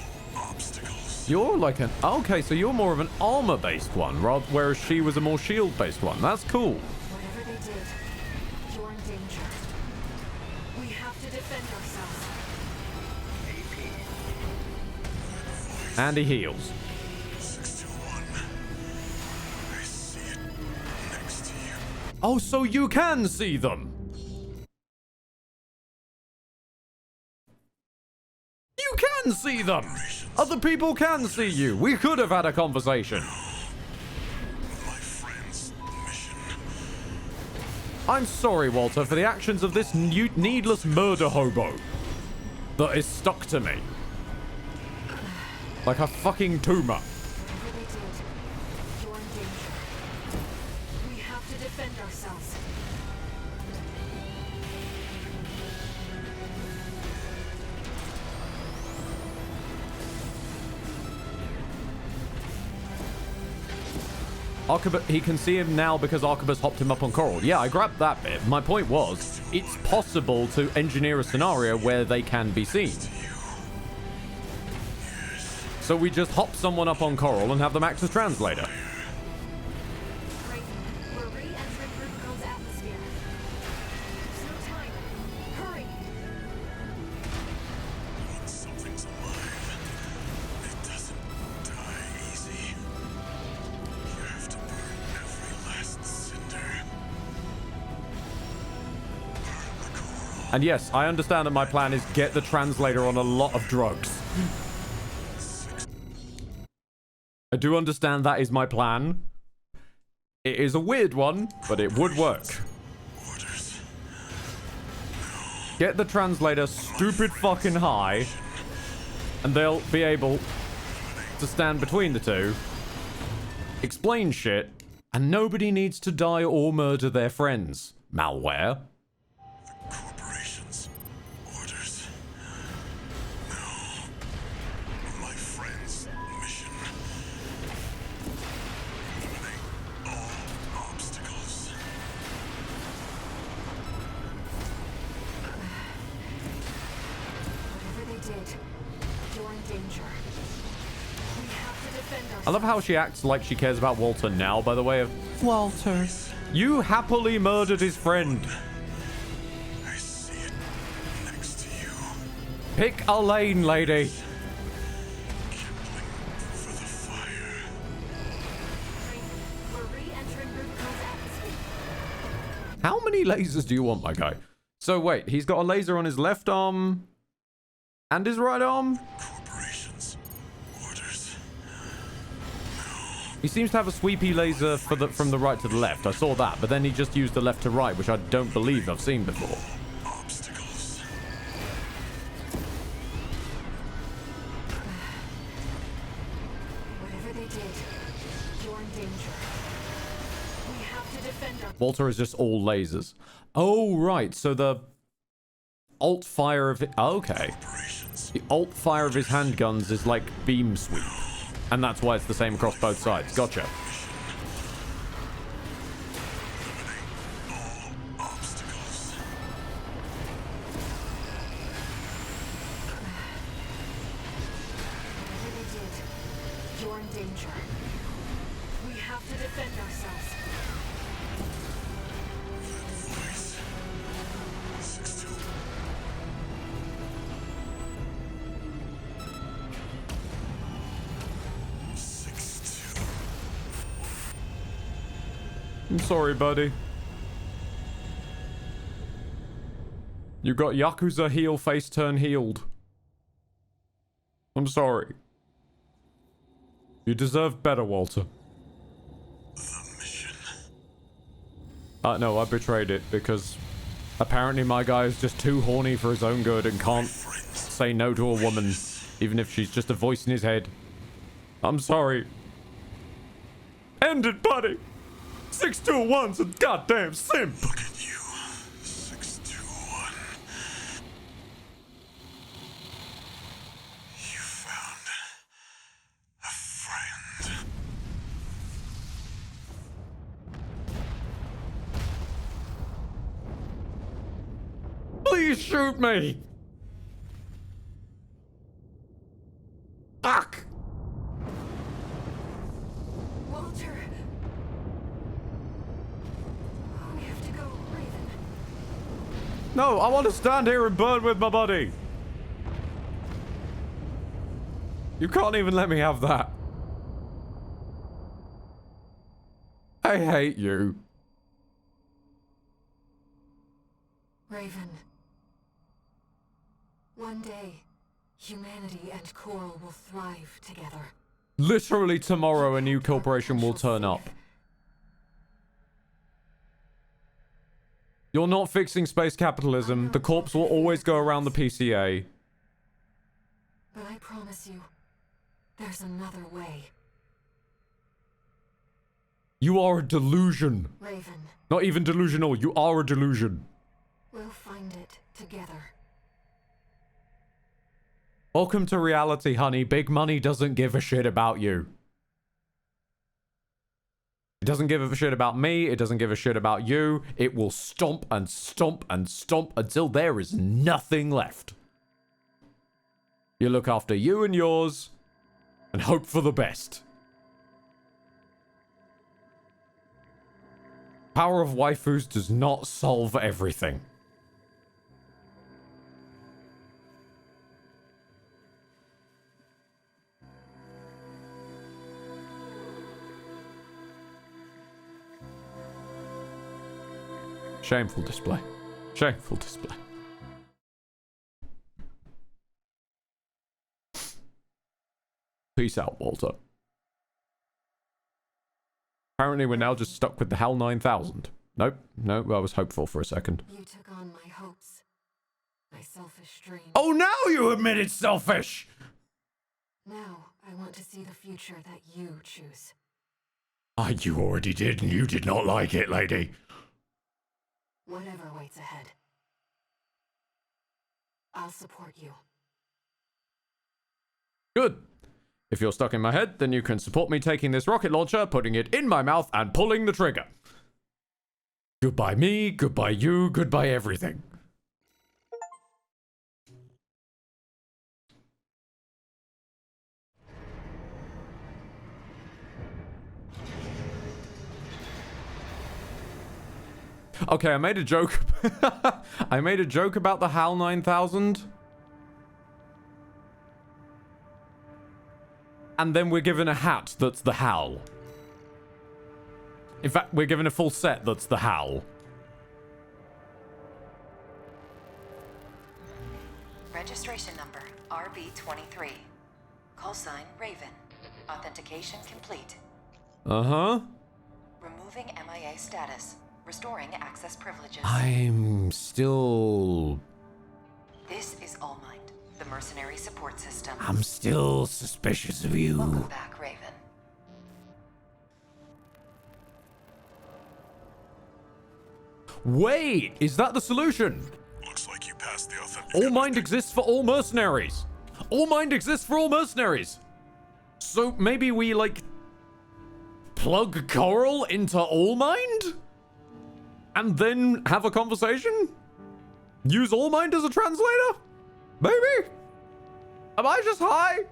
You're like an... Okay, so you're more of an armor-based one, rather, whereas she was a more shield-based one. That's cool. Whatever they did, you're in danger. We have to defend ourselves. And he heals. 621. I see it next to you. Oh, so you can see them. You can see them. Other people can see you. We could have had a conversation. My friend's mission. I'm sorry, Walter, for the actions of this needless murder hobo that is stuck to me. Like a fucking tumor. Whatever they did, you're in danger. We have to defend ourselves. He can see him now because Arquebus hopped him up on Coral. Yeah, I grabbed that bit. My point was, it's possible to engineer a scenario where they can be seen. So we just hop someone up on Coral and have them act as translator. Raven, we're re-entering Rubicon's atmosphere. There's no time. Hurry! When something's alive, it doesn't die easy. You have to burn every last cinder. Burn the coral. And yes, I understand that my plan is get the translator on a lot of drugs. I do understand that is my plan. It is a weird one, but it would work. Orders. Get the translator stupid fucking high, and they'll be able to stand between the two, explain shit, and nobody needs to die or murder their friends. Malware. The corporation's orders. No. My friend's mission. Eliminate all obstacles. Whatever they did, you're in danger. We have to defend ourselves. I love how she acts like she cares about Walter now, by the way. Walter. You happily murdered his friend. I see it next to you. Pick a lane, lady. Kindling for the fire. Raven, we're re-entering Rubicon's atmosphere. How many lasers do you want, my guy? So wait, he's got a laser on his left arm and his right arm? Corporation's orders. He seems to have a sweepy laser from the right to the left. I saw that, but then he just used the left to right, which I don't believe I've seen before. Obstacles. Whatever they did, you're in danger. We have to defend our... Walter is just all lasers. Oh, right. So the alt fire of it. Okay. The alt fire of his handguns is like beam sweep. And that's why it's the same across both sides. Gotcha. All obstacles. Whatever they did, you're in danger. We have to defend ourselves. Voice. 6-2. I'm sorry, buddy. You got Yakuza heel face turn healed. I'm sorry. You deserve better, Walter. The mission. No, I betrayed it because apparently my guy is just too horny for his own good and can't say no to a woman, even if she's just a voice in his head. I'm sorry. End it, buddy. 621's a goddamn simp. Look at you. 621. You found a friend. Please shoot me. Fuck. No, I want to stand here and burn with my buddy. You can't even let me have that. I hate you. Raven. One day, humanity and Coral will thrive together. Literally tomorrow, a new corporation will turn up. You're not fixing space capitalism. The corpse will always go around the PCA. But I promise you, there's another way. You are a delusion. Raven. Not even delusional. You are a delusion. We'll find it together. Welcome to reality, honey. Big money doesn't give a shit about you. It doesn't give a shit about me. It doesn't give a shit about you. It will stomp and stomp and stomp until there is nothing left. You look after you and yours and hope for the best. Power of waifus does not solve everything. Shameful display. Shameful display. Peace out, Walter. Apparently we're now just stuck with the HAL 9000. Nope. Nope, I was hopeful for a second. You took on my hopes. My selfish dreams. Oh, now you admit it's selfish! Now, I want to see the future that you choose. Ah, you already did, and you did not like it, lady. Whatever waits ahead. I'll support you. Good. If you're stuck in my head, then you can support me taking this rocket launcher, putting it in my mouth, and pulling the trigger. Goodbye me, goodbye you, goodbye everything. Okay, I made a joke. I made a joke about the HAL 9000. And then we're given a hat that's the HAL. In fact, we're given a full set that's the HAL. Registration number RB23. Call sign Raven. Authentication complete. Uh-huh. Removing MIA status. Restoring access privileges. I'm still... This is All Mind, the mercenary support system. I'm still suspicious of you. Welcome back, Raven. Wait, is that the solution? Looks like you passed the authentication. All Mind exists for all mercenaries. All Mind exists for all mercenaries. So maybe we, like, plug Coral into All Mind? And then have a conversation? Use All Mind as a translator? Maybe? Am I just high?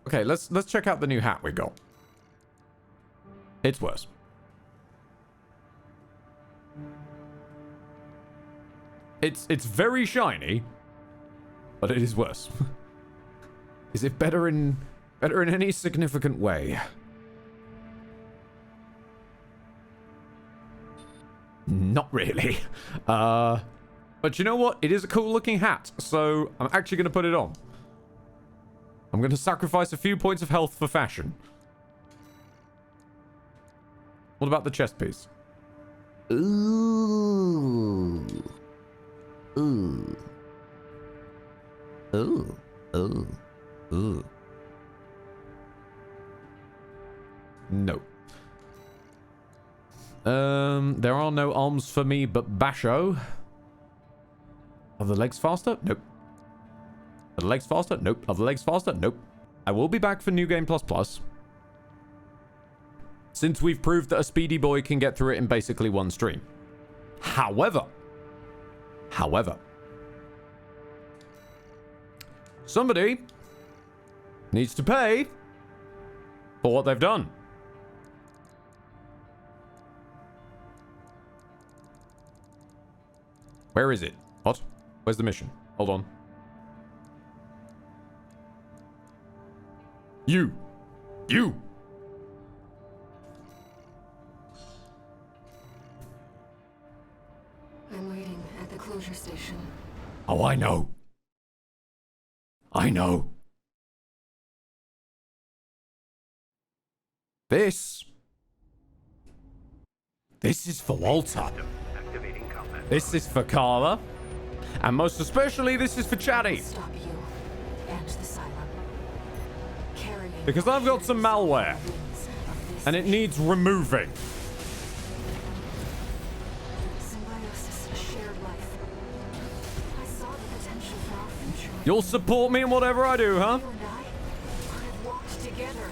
Okay, let's check out the new hat we got. It's worse. It's very shiny, but it is worse. Is it better in any significant way? Not really. But you know what? It is a cool looking hat, so I'm actually going to put it on. I'm going to sacrifice a few points of health for fashion. What about the chest piece? Ooh. Ooh. Ooh. Ooh. Ooh. No. There are no arms for me but Basho. Are the legs faster? Nope. Are the legs faster? Nope. Are the legs faster? Nope. I will be back for New Game Plus Plus. Since we've proved that a speedy boy can get through it in basically one stream. However, somebody needs to pay for what they've done. Where is it? What? Where's the mission? Hold on. You! I'm waiting at the closure station. Oh, I know. This is for Walter. This is for Carla. And most especially, this is for Chatty. Stop you and the Cylon. Carrying Because I've got some malware. And it needs removing. Symbiosis, a shared life. I saw the potential for our future. You'll support me in whatever I do, huh? You and I could have walked together.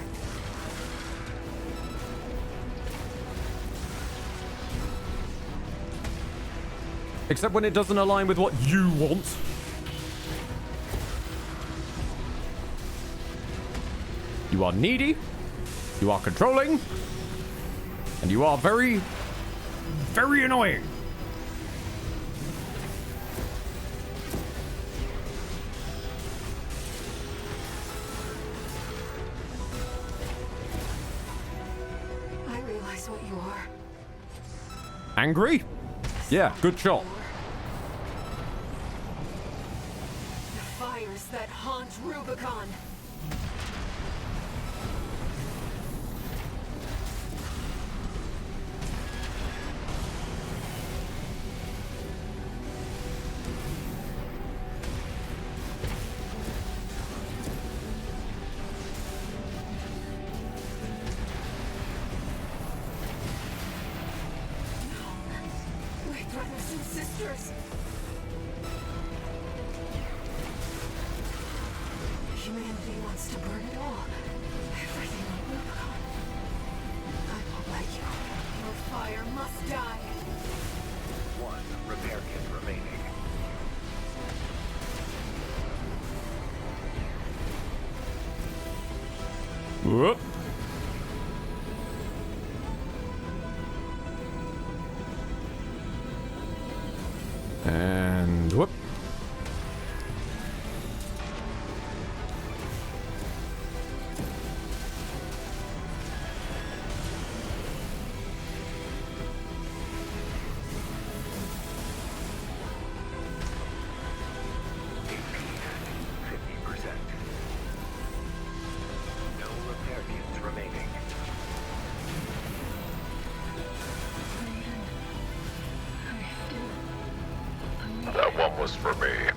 Except when it doesn't align with what you want. You are needy. You are controlling. And you are very, very annoying. I realize what you are. Angry? Yeah, good shot. The fires that haunt Rubicon. Sisters. Humanity wants to burn it all. Everything on Rubicon. I won't let you. Your fire must die. One repair kit remaining. Whoop. And whoop. That one was for me.